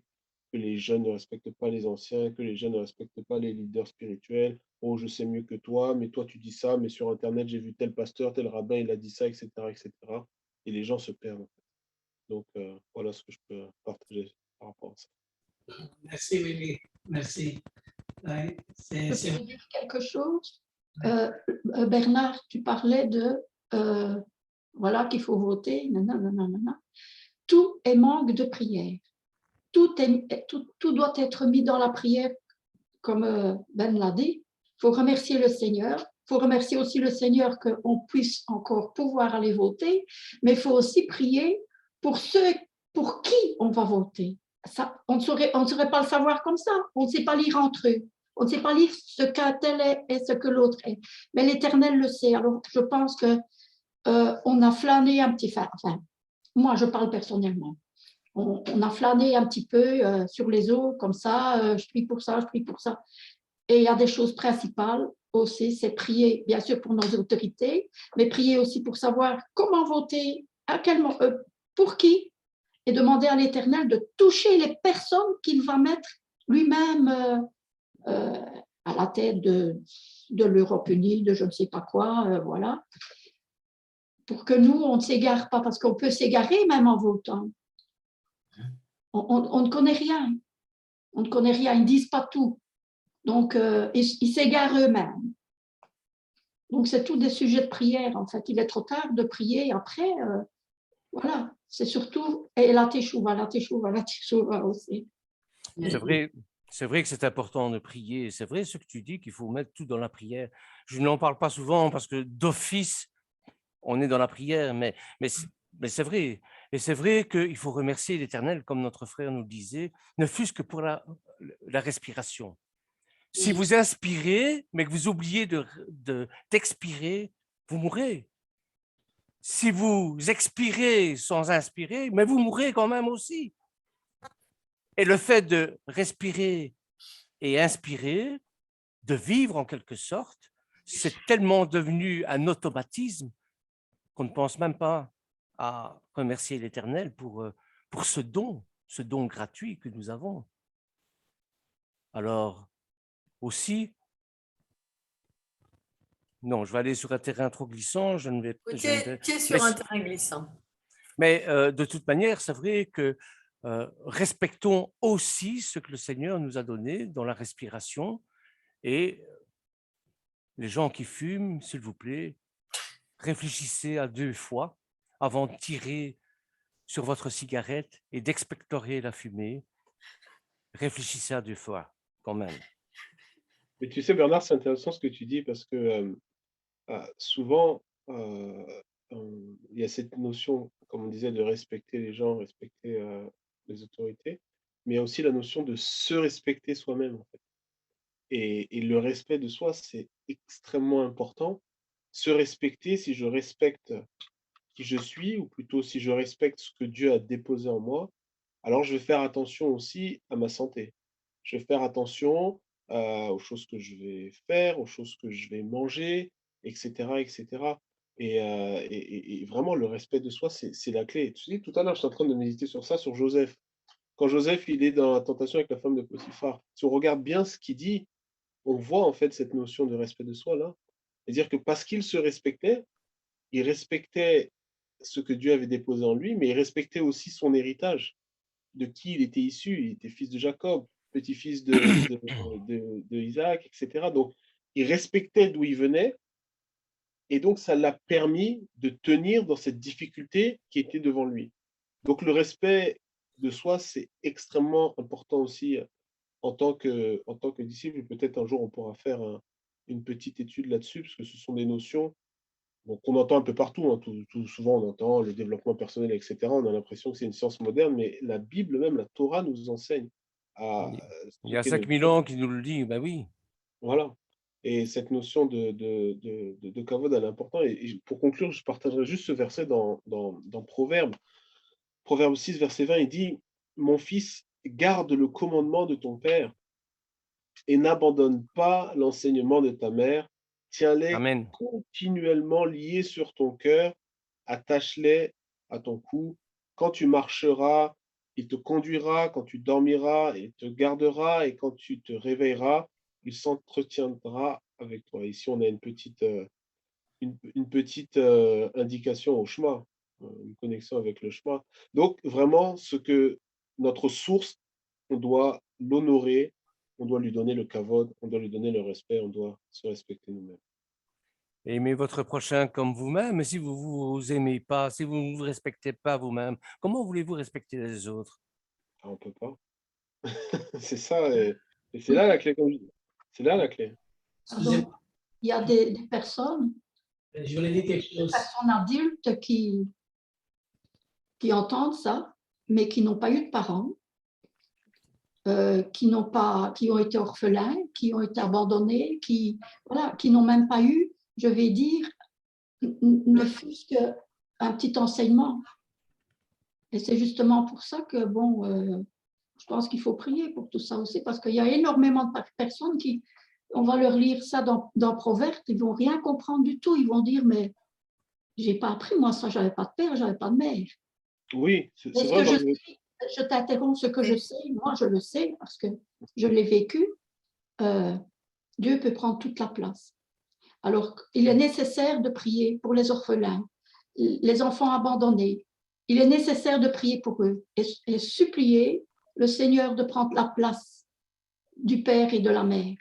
que les jeunes ne respectent pas les anciens, que les jeunes ne respectent pas les leaders spirituels. Oh, je sais mieux que toi, mais toi, tu dis ça, mais sur Internet, j'ai vu tel pasteur, tel rabbin, il a dit ça, etc., etc. Et les gens se perdent. En fait. Donc, voilà ce que je peux partager par rapport à ça. Merci, Willy. Merci. Ouais, je peux dire quelque chose. Bernard, tu parlais de voilà qu'il faut voter. Nanana. Tout est manque de prière. Tout doit être mis dans la prière, comme Ben l'a dit. faut remercier le Seigneur. Il faut remercier aussi le Seigneur qu'on puisse encore pouvoir aller voter, mais il faut aussi prier pour ceux pour qui on va voter. Ça, on ne saurait pas le savoir comme ça. On ne sait pas lire entre eux. On ne sait pas lire ce qu'un tel est et ce que l'autre est. Mais l'Éternel le sait. Alors, je pense que on a flâné un petit peu. Enfin, moi, je parle personnellement. On a flâné un petit peu sur les eaux, comme ça. Je prie pour ça, je prie pour ça. Et il y a des choses principales aussi, c'est prier, bien sûr, pour nos autorités, mais prier aussi pour savoir comment voter, à quel moment, pour qui, et demander à l'Éternel de toucher les personnes qu'il va mettre lui-même à la tête de l'Europe unie, de je ne sais pas quoi, voilà. Pour que nous, on ne s'égare pas, parce qu'on peut s'égarer même en votant. On ne connaît rien. On ne connaît rien, ils ne disent pas tout. Donc, ils s'égarent eux-mêmes. Donc, c'est tout des sujets de prière, en fait. Il est trop tard de prier. Après, voilà, c'est surtout et la teshuva aussi. C'est vrai que c'est important de prier. C'est vrai ce que tu dis, qu'il faut mettre tout dans la prière. Je n'en parle pas souvent parce que d'office, on est dans la prière, mais c'est vrai. Et c'est vrai qu'il faut remercier l'Éternel, comme notre frère nous le disait, ne fût-ce que pour la respiration. Si vous inspirez, mais que vous oubliez d'expirer, vous mourrez. Si vous expirez sans inspirer, mais vous mourrez quand même aussi. Et le fait de respirer et inspirer, de vivre en quelque sorte, c'est tellement devenu un automatisme qu'on ne pense même pas à remercier l'Éternel pour ce don gratuit que nous avons. Alors, aussi, non, je vais aller sur un terrain trop glissant. Tu es sur un terrain glissant. Mais de toute manière, c'est vrai que respectons aussi ce que le Seigneur nous a donné dans la respiration. Et les gens qui fument, s'il vous plaît, réfléchissez à 2 fois avant de tirer sur votre cigarette et d'expectorer la fumée. Réfléchissez à 2 fois, quand même. Mais tu sais, Bernard, c'est intéressant ce que tu dis parce que souvent, il y a cette notion, comme on disait, de respecter les gens, respecter les autorités, mais il y a aussi la notion de se respecter soi-même, en fait. Et le respect de soi, c'est extrêmement important. Se respecter, si je respecte qui je suis, ou plutôt si je respecte ce que Dieu a déposé en moi, alors je vais faire attention aussi à ma santé. Je vais faire attention aux choses que je vais faire, aux choses que je vais manger, etc., etc. Et vraiment, le respect de soi, c'est la clé. Tu sais, tout à l'heure, je suis en train de méditer sur ça, sur Joseph. Quand Joseph, il est dans la tentation avec la femme de Potiphar, si on regarde bien ce qu'il dit, on voit en fait cette notion de respect de soi là. C'est-à-dire que parce qu'il se respectait, il respectait ce que Dieu avait déposé en lui, mais il respectait aussi son héritage, de qui il était issu. Il était fils de Jacob, petit-fils de Isaac, etc. Donc, il respectait d'où il venait, et donc ça l'a permis de tenir dans cette difficulté qui était devant lui. Donc, le respect de soi, c'est extrêmement important aussi en tant que disciple. Peut-être un jour, on pourra faire une petite étude là-dessus, parce que ce sont des notions qu'on entend un peu partout. Hein. Tout souvent, on entend le développement personnel, etc. On a l'impression que c'est une science moderne, mais la Bible même, la Torah nous enseigne à Il y a 5000 ans qui nous le dit, ben oui. Voilà. Et cette notion de kavod, elle est importante. Et pour conclure, je partagerai juste ce verset dans Proverbe. Proverbe 6, verset 20, il dit « Mon fils, garde le commandement de ton père et n'abandonne pas l'enseignement de ta mère. Tiens-les Amen. continuellement liés sur ton cœur, attache-les à ton cou. Quand tu marcheras, il te conduira, quand tu dormiras, il te gardera, et quand tu te réveilleras, il s'entretiendra avec toi. » Ici, on a une petite indication au Shema, une connexion avec le Shema. Donc, vraiment, notre source, on doit l'honorer, on doit lui donner le kavod, on doit lui donner le respect, on doit se respecter nous-mêmes. Aimez votre prochain comme vous-même. Mais si vous ne vous aimez pas, si vous ne vous respectez pas vous-même, comment voulez-vous respecter les autres? On ne peut pas. C'est ça, et c'est là la clé, comme je dis. C'est là la clé. Excusez-moi, il y a des personnes, je voulais dire quelque chose. personnes adultes qui entendent ça, mais qui n'ont pas eu de parents, qui ont été orphelins, qui ont été abandonnés, qui n'ont même pas eu, je vais dire, ne fût-ce qu'un petit enseignement. Et c'est justement pour ça que, je pense qu'il faut prier pour tout ça aussi, parce qu'il y a énormément de personnes qui, on va leur lire ça dans Proverbes, ils ne vont rien comprendre du tout. Ils vont dire, mais je n'ai pas appris, moi, ça, je n'avais pas de père, je n'avais pas de mère. Oui, c'est Est-ce vrai. que je t'interromps, ce que je sais, moi, je le sais, parce que je l'ai vécu. Dieu peut prendre toute la place. Alors, il est nécessaire de prier pour les orphelins, les enfants abandonnés. Il est nécessaire de prier pour eux et supplier le Seigneur de prendre la place du père et de la mère.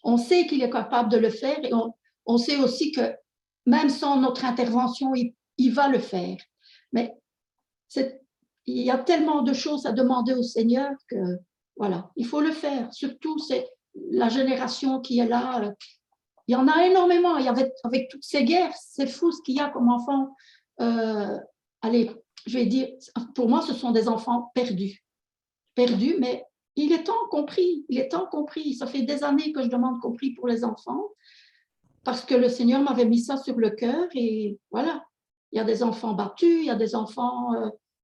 On sait qu'il est capable de le faire et on sait aussi que même sans notre intervention, il va le faire. Mais il y a tellement de choses à demander au Seigneur que, voilà, il faut le faire. Surtout, c'est la génération qui est là. Il y en a énormément. Avec toutes ces guerres, c'est fou ce qu'il y a comme enfants. Allez, je vais dire, pour moi, ce sont des enfants perdus. Perdus, mais il est temps qu'on prie. Il est temps qu'on prie. Ça fait des années que je demande qu'on prie pour les enfants parce que le Seigneur m'avait mis ça sur le cœur et voilà. Il y a des enfants battus, il y a des enfants...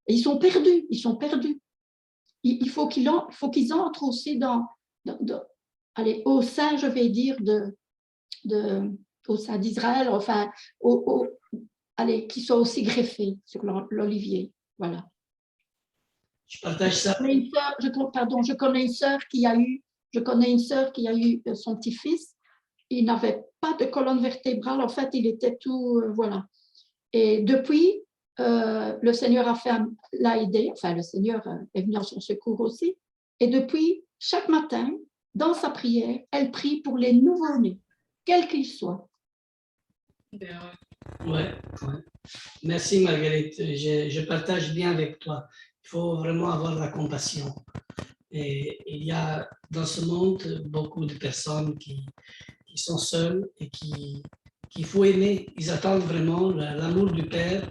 ils sont perdus, ils sont perdus. Il faut qu'ils entrent aussi allez, au sein, je vais dire, au sein d'Israël, enfin, allez, qu'ils soient aussi greffés sur l'olivier. Voilà. Je partage ça. Je connais une sœur qui a eu son petit-fils. Il n'avait pas de colonne vertébrale. En fait, il était tout, voilà. Et depuis, le Seigneur l'a aidé. Enfin, le Seigneur est venu en son secours aussi. Et depuis, chaque matin, dans sa prière, elle prie pour les nouveau-nés, quels qu'ils soient. Ouais. Merci Marguerite, je partage bien avec toi. Il faut vraiment avoir la compassion. Et il y a dans ce monde beaucoup de personnes qui sont seules et qu'il faut aimer. Ils attendent vraiment l'amour du Père.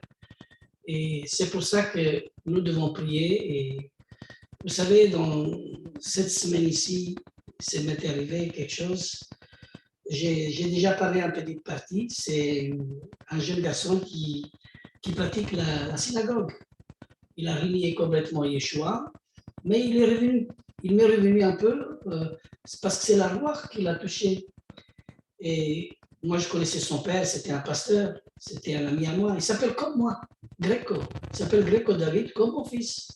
Et c'est pour ça que nous devons prier. Et vous savez, dans cette semaine ici, ça m'est arrivé quelque chose. J'ai déjà parlé en petite partie. C'est un jeune garçon qui pratique la synagogue. Il a renié complètement Yeshua, mais il m'est revenu un peu parce que c'est la loi qui l'a touché. Et moi, je connaissais son père, c'était un pasteur, c'était un ami à moi. Il s'appelle comme moi, Greco. Il s'appelle Greco David, comme mon fils.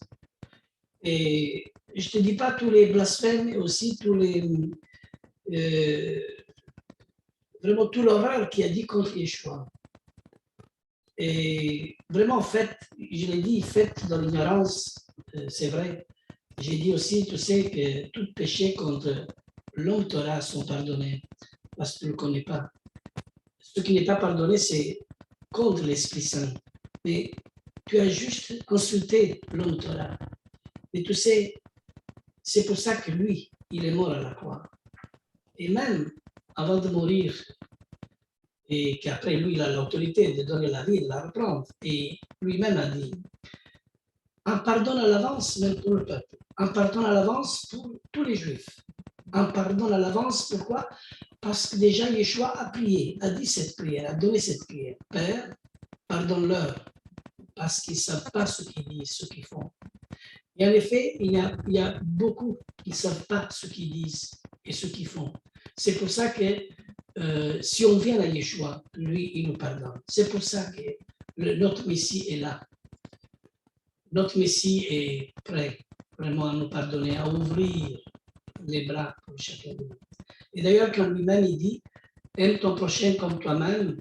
Et je ne te dis pas tous les blasphèmes, mais aussi tous les... vraiment tout l'horreur qu'il a dit contre Yeshua. Et vraiment, en fait, je l'ai dit, faites dans l'ignorance, c'est vrai. J'ai dit aussi, tu sais, que tout péché contre l'homme Torah sont pardonnés, parce que tu ne le connais pas. Ce qui n'est pas pardonné, c'est contre l'Esprit Saint. Mais tu as juste insulté l'homme Torah. Et tu sais, c'est pour ça que lui, il est mort à la croix. Et même avant de mourir, et qu'après lui, il a l'autorité de donner la vie et de la reprendre. Et lui-même a dit, un pardon à l'avance, même pour le peuple, un pardon à l'avance pour tous les Juifs, un pardon à l'avance, pourquoi? Parce que déjà Yeshua a prié, a dit cette prière, a donné cette prière. Père, pardonne-leur, parce qu'ils ne savent pas ce qu'ils disent, ce qu'ils font. Et en effet, il y a beaucoup qui ne savent pas ce qu'ils disent et ce qu'ils font. C'est pour ça que si on vient à Yeshua, lui, il nous pardonne. C'est pour ça que notre Messie est là. Notre Messie est prêt vraiment à nous pardonner, à ouvrir les bras pour chacun de nous. Et d'ailleurs, quand lui-même il dit, aime ton prochain comme toi-même,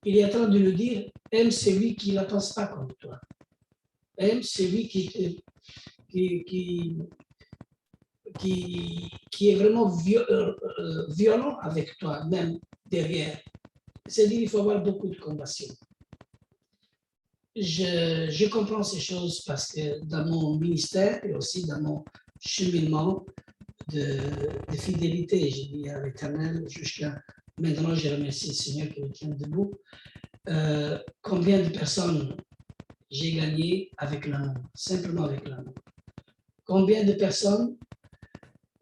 il est en train de nous dire, aime celui qui ne la pense pas comme toi. Aime celui qui est vraiment violent avec toi, même derrière. C'est-à-dire qu'il faut avoir beaucoup de compassion. Je comprends ces choses parce que dans mon ministère et aussi dans mon cheminement de fidélité. J'ai dit à l'Éternel, jusqu'à maintenant, j'ai remercié le Seigneur qui me tient debout. Combien de personnes j'ai gagné avec l'amour, simplement avec l'amour. Combien de personnes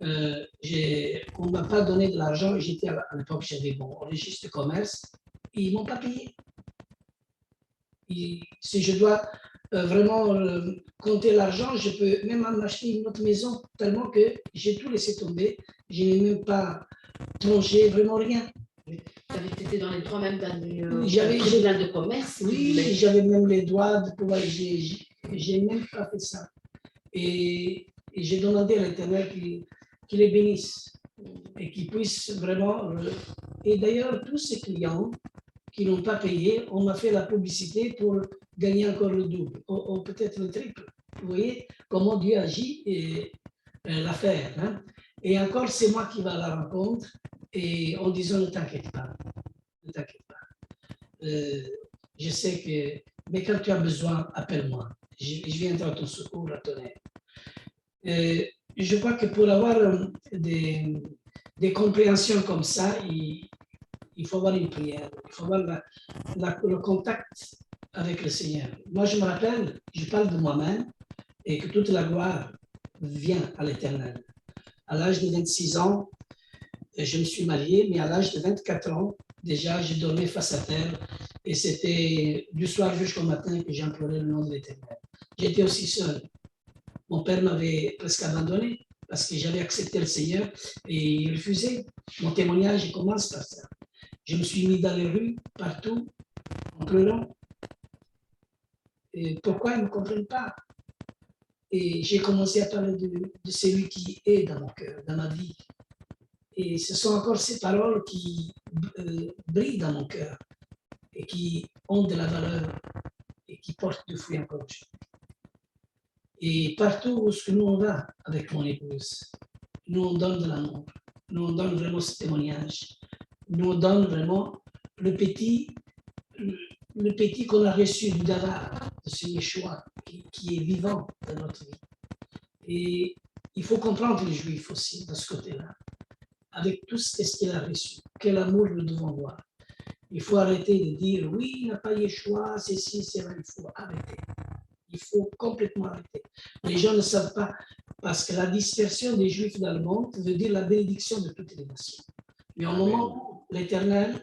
on ne m'a pas donné de l'argent, j'étais à l'époque, j'avais mon registre de commerce, et ils ne m'ont pas payé. Et si je dois vraiment compter l'argent, je peux même m'acheter une autre maison, tellement que j'ai tout laissé tomber, je n'ai même pas plongé, vraiment rien. Tu avais été dans les droits même d'un J'avais tribunal de commerce. Oui, j'avais même les droits de pouvoir. J'ai même pas fait ça. Et j'ai demandé à l'Éternel qu'il les bénisse et qu'il puisse vraiment. Et d'ailleurs, tous ces clients qui n'ont pas payé, on m'a fait la publicité pour gagner encore le double, ou peut-être le triple. Vous voyez comment Dieu agit et l'affaire. Hein? Et encore, c'est moi qui vais à la rencontre et en disant ne t'inquiète pas. Ne t'inquiète pas. Je sais que, mais quand tu as besoin, appelle-moi. Je viendrai à ton secours, à ton aide. Je crois que pour avoir des compréhensions comme ça, il faut avoir une prière, il faut avoir le contact avec le Seigneur. Moi, je me rappelle, je parle de moi-même et que toute la gloire vient à l'Éternel. À l'âge de 26 ans, je me suis marié, mais à l'âge de 24 ans, déjà, je dormais face à terre et c'était du soir jusqu'au matin que j'implorais le nom de l'Éternel. J'étais aussi seul. Mon père m'avait presque abandonné parce que j'avais accepté le Seigneur et il refusait. Mon témoignage commence par ça. Je me suis mis dans les rues, partout, en pleurant. Et pourquoi ils ne me comprennent pas? Et j'ai commencé à parler de celui qui est dans mon cœur, dans ma vie. Et ce sont encore ces paroles qui brillent dans mon cœur et qui ont de la valeur et qui portent du fruit encore aujourd'hui. Et partout où nous on va avec mon épouse, nous on donne de l'amour, nous on donne vraiment ce témoignage, nous on donne vraiment le petit qu'on a reçu du Davar, de ce Yeshua qui est vivant dans notre vie. Et il faut comprendre les Juifs aussi de ce côté-là, avec tout ce qu'il a reçu, quel amour nous devons voir. Il faut arrêter de dire oui, il n'a pas Yeshua, c'est ci, c'est là, il faut arrêter. Il faut complètement arrêter. Les gens ne savent pas, parce que la dispersion des Juifs dans le monde veut dire la bénédiction de toutes les nations. Mais au moment où l'Éternel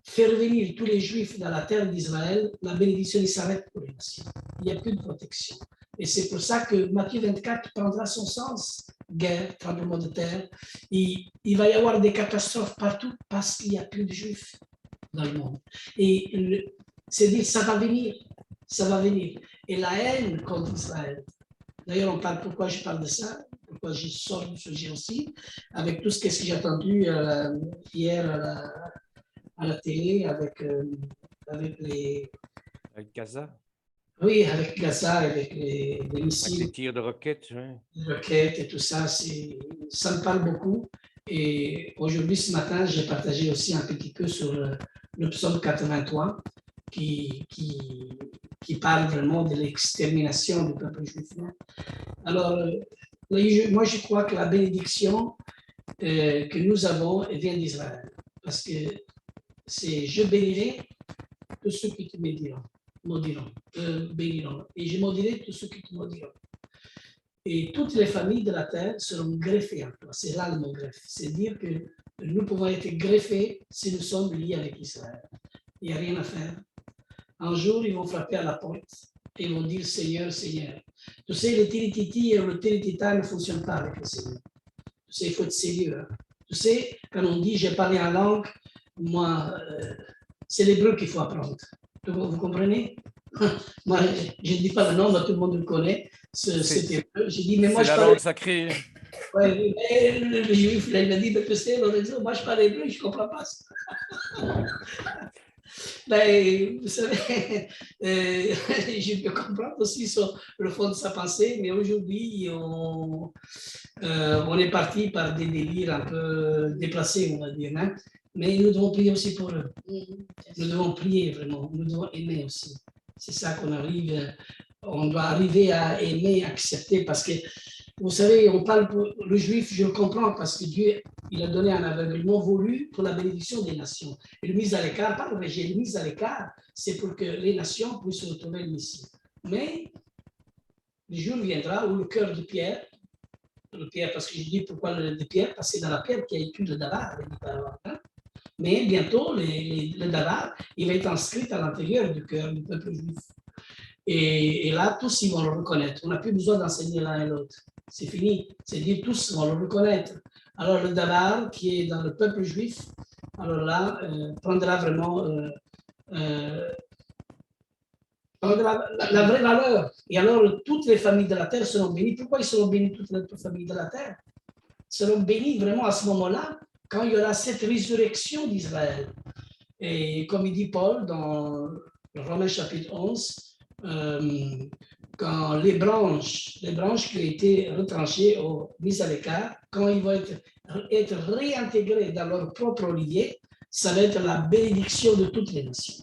fait revenir tous les Juifs dans la terre d'Israël, la bénédiction s'arrête pour les nations. Il n'y a plus de protection. Et c'est pour ça que Matthieu 24 prendra son sens. Guerre, tremblement de terre. Il va y avoir des catastrophes partout parce qu'il n'y a plus de Juifs dans le monde. Et c'est dire, ça va venir. Ça va venir. Et la haine contre Israël. D'ailleurs, on parle, pourquoi je parle de ça, pourquoi je sors du sujet aussi, avec tout ce que j'ai entendu hier à la télé, avec les... Avec Gaza. Oui, avec Gaza, avec les missiles. Avec les tirs de roquettes, oui. Les roquettes et tout ça, ça me parle beaucoup. Et aujourd'hui, ce matin, j'ai partagé aussi un petit peu sur le psaume 83, qui parle vraiment de l'extermination du peuple juif. Alors, moi, je crois que la bénédiction que nous avons vient d'Israël. Parce que c'est « je bénirai tous ceux qui te béniront, béniront, et je maudirai tous ceux qui te maudiront. » Et toutes les familles de la terre seront greffées en toi. C'est là le mot greffe. C'est dire que nous pouvons être greffés si nous sommes liés avec Israël. Il n'y a rien à faire. Un jour, ils vont frapper à la porte et ils vont dire « Seigneur, Seigneur ». Tu sais, le tirititi et le tiritita ne fonctionnent pas avec le Seigneur. Tu sais, il faut être sérieux. Hein. Tu sais, quand on dit « j'ai parlé en langue », moi, c'est l'hébreu qu'il faut apprendre. Vous comprenez? Moi, je ne dis pas le nom, mais tout le monde le connaît. C'est hébreu. J'ai dit « mais moi, je parle… » C'est la langue sacrée. Ouais, mais le juif, là, il m'a dit « moi, je parle hébreu, je ne comprends pas ça. » Ben, vous savez, je peux comprendre aussi sur le fond de sa pensée, mais aujourd'hui, on est parti par des délires un peu déplacés, on va dire. Hein? Mais nous devons prier aussi pour eux. Nous devons prier vraiment, nous devons aimer aussi. C'est ça qu'on arrive, on doit arriver à aimer, accepter, parce que Vous savez, on parle pour le juif, je le comprends, parce que Dieu, il a donné un aveuglement voulu pour la bénédiction des nations. Et le mise à l'écart, pas le rejet, le mise à l'écart, c'est pour que les nations puissent retrouver le Messie. Mais le jour viendra où le cœur de Pierre, parce que je dis pourquoi le de Pierre, parce que c'est dans la pierre qu'il y a écrit le Davar, hein? Mais bientôt, le Davar, il va être inscrit à l'intérieur du cœur du peuple juif. Et là, tous ils vont le reconnaître. On n'a plus besoin d'enseigner l'un et l'autre. C'est fini. C'est dit, tous vont le reconnaître. Alors, le Davar, qui est dans le peuple juif, alors là, prendra vraiment la vraie valeur. Et alors, toutes les familles de la terre seront bénies. Pourquoi ils seront bénis, toutes les familles de la terre? Seront bénis vraiment à ce moment-là, quand il y aura cette résurrection d'Israël. Et comme il dit Paul dans Romains chapitre 11, quand les branches qui ont été retranchées ou mises à l'écart, quand ils vont être réintégrés dans leur propre olivier, ça va être la bénédiction de toutes les nations.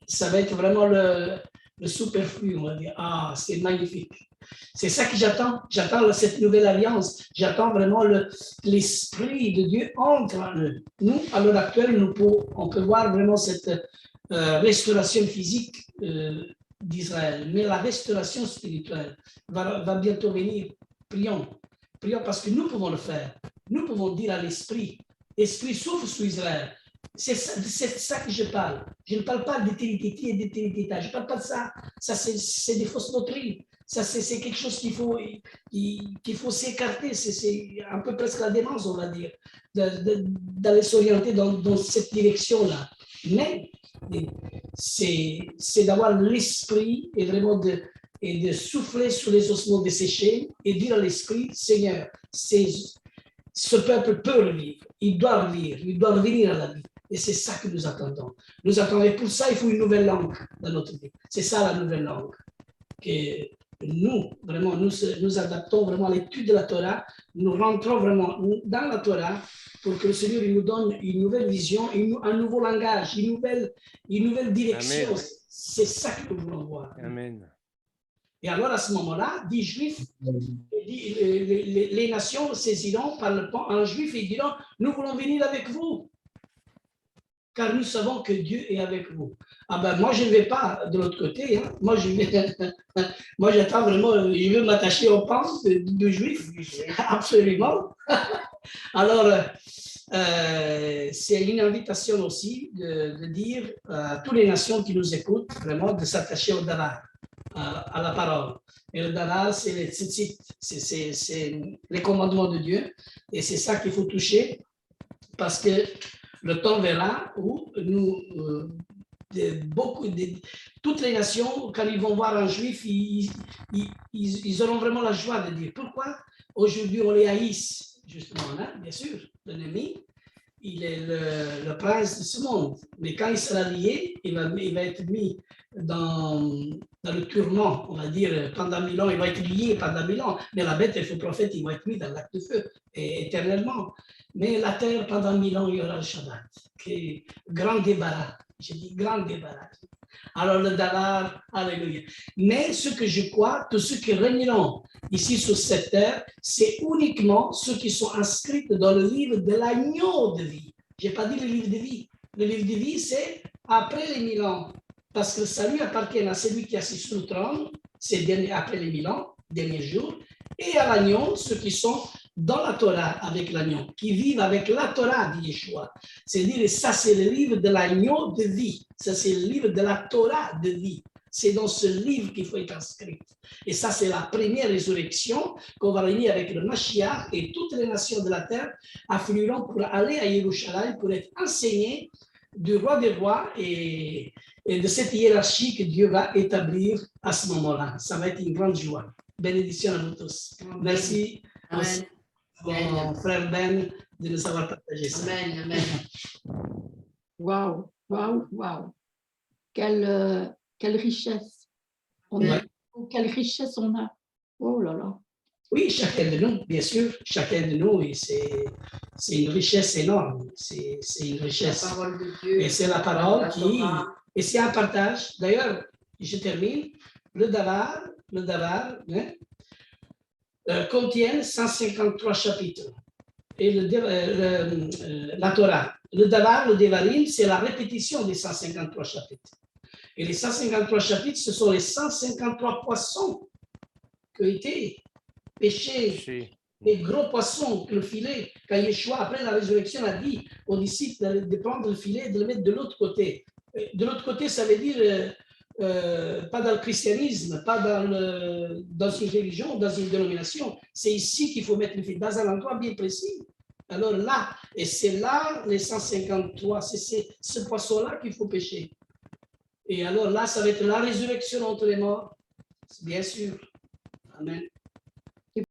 Ça va être vraiment le superflu, on va dire. Ah, c'est magnifique. C'est ça que j'attends. J'attends cette nouvelle alliance. J'attends vraiment l'Esprit de Dieu entre eux. Nous, à l'heure actuelle, on peut voir vraiment cette restauration physique d'Israël. Mais la restauration spirituelle va bientôt venir. Prions. Prions parce que nous pouvons le faire. Nous pouvons dire à l'Esprit, Esprit souffle sur Israël. C'est ça que je parle. Je ne parle pas d'éternité et d'éternité. Je ne parle pas de ça. Ça, c'est des fausses doctrines. Ça, c'est quelque chose qu'il faut s'écarter. C'est un peu presque la démence, on va dire, d'aller s'orienter dans cette direction-là. Mais c'est d'avoir l'esprit et vraiment de souffler sur les ossements desséchés et dire à l'esprit, Seigneur, ce peuple peut revivre. Il doit revivre. Il doit revenir à la vie. Et c'est ça que nous attendons. Nous attendons. Et pour ça, il faut une nouvelle langue dans notre vie. C'est ça la nouvelle langue. Que nous, vraiment, nous adaptons vraiment à l'étude de la Torah. Nous rentrons vraiment dans la Torah pour que le Seigneur nous donne une nouvelle vision, un nouveau langage, une nouvelle direction. C'est ça que nous voulons voir. Amen. Et alors, à ce moment-là, dit Juifs, les nations saisiront par le pont en Juif et diront, nous voulons venir avec vous. Car nous savons que Dieu est avec vous. Ah ben, moi, je ne vais pas de l'autre côté. Hein. Moi, j'attends vraiment, je veux m'attacher aux pans de Juifs. Absolument. Alors, c'est une invitation aussi de dire à toutes les nations qui nous écoutent, vraiment, de s'attacher au Davar, à la parole. Et le Davar, c'est les tzitzit, c'est les commandements de Dieu. Et c'est ça qu'il faut toucher, parce que le temps verra où toutes les nations, quand ils vont voir un juif, ils auront vraiment la joie de dire pourquoi aujourd'hui on les haïsse, justement, hein, bien sûr, l'ennemi, il est le prince de ce monde, mais quand il sera lié, il va être mis dans le tourment, on va dire, pendant 1000 ans, il va être lié pendant 1000 ans, mais la bête et le faux prophète, ils vont être mis dans le lac de feu, et éternellement. Mais la terre, pendant 1000 ans, il y aura le Shabbat, qui est grand débarras. J'ai dit grand débarras. Alors le Davar, alléluia. Mais ce que je crois, tous ceux qui régneront ici sur cette terre, c'est uniquement ceux qui sont inscrits dans le livre de l'agneau de vie. Je n'ai pas dit le livre de vie. Le livre de vie, c'est après les 1000 ans. Parce que le salut appartient à celui qui est assis sur le trône, c'est après les 1000 ans, derniers jours, et à l'agneau, ceux qui sont dans la Torah avec l'agneau, qui vivent avec la Torah, dit Yeshua. C'est-à-dire, ça c'est le livre de l'agneau de vie. Ça c'est le livre de la Torah de vie. C'est dans ce livre qu'il faut être inscrit. Et ça c'est la première résurrection qu'on va réunir avec le Mashiach et toutes les nations de la terre afflueront pour aller à Yerushalayim pour être enseignées du roi des rois et de cette hiérarchie que Dieu va établir à ce moment-là. Ça va être une grande joie. Bénédiction à nous tous. Merci. Amen. Mon frère Ben de nous avoir partagé ça. Amen, amen. Waouh, waouh, waouh. Quelle richesse. Quelle richesse on a. Oh là là. Oui, chacun de nous, bien sûr, chacun de nous, et c'est une richesse énorme. C'est une richesse. La parole de Dieu. Et c'est la parole qui. Torah. Et c'est un partage. D'ailleurs, je termine. Le Davar, hein, contiennent 153 chapitres. Et la Torah, le Davar, le Devarim, c'est la répétition des 153 chapitres. Et les 153 chapitres, ce sont les 153 poissons qui ont été pêchés, les gros poissons, le filet, quand Yeshua, après la résurrection, a dit aux disciples de prendre le filet et de le mettre de l'autre côté. De l'autre côté, ça veut dire pas dans le christianisme, pas dans une religion, dans une dénomination. C'est ici qu'il faut mettre le filet, dans un endroit bien précis. Alors là, et c'est là les 153, c'est ce poisson-là qu'il faut pêcher. Et alors là, ça va être la résurrection entre les morts, bien sûr. Amen.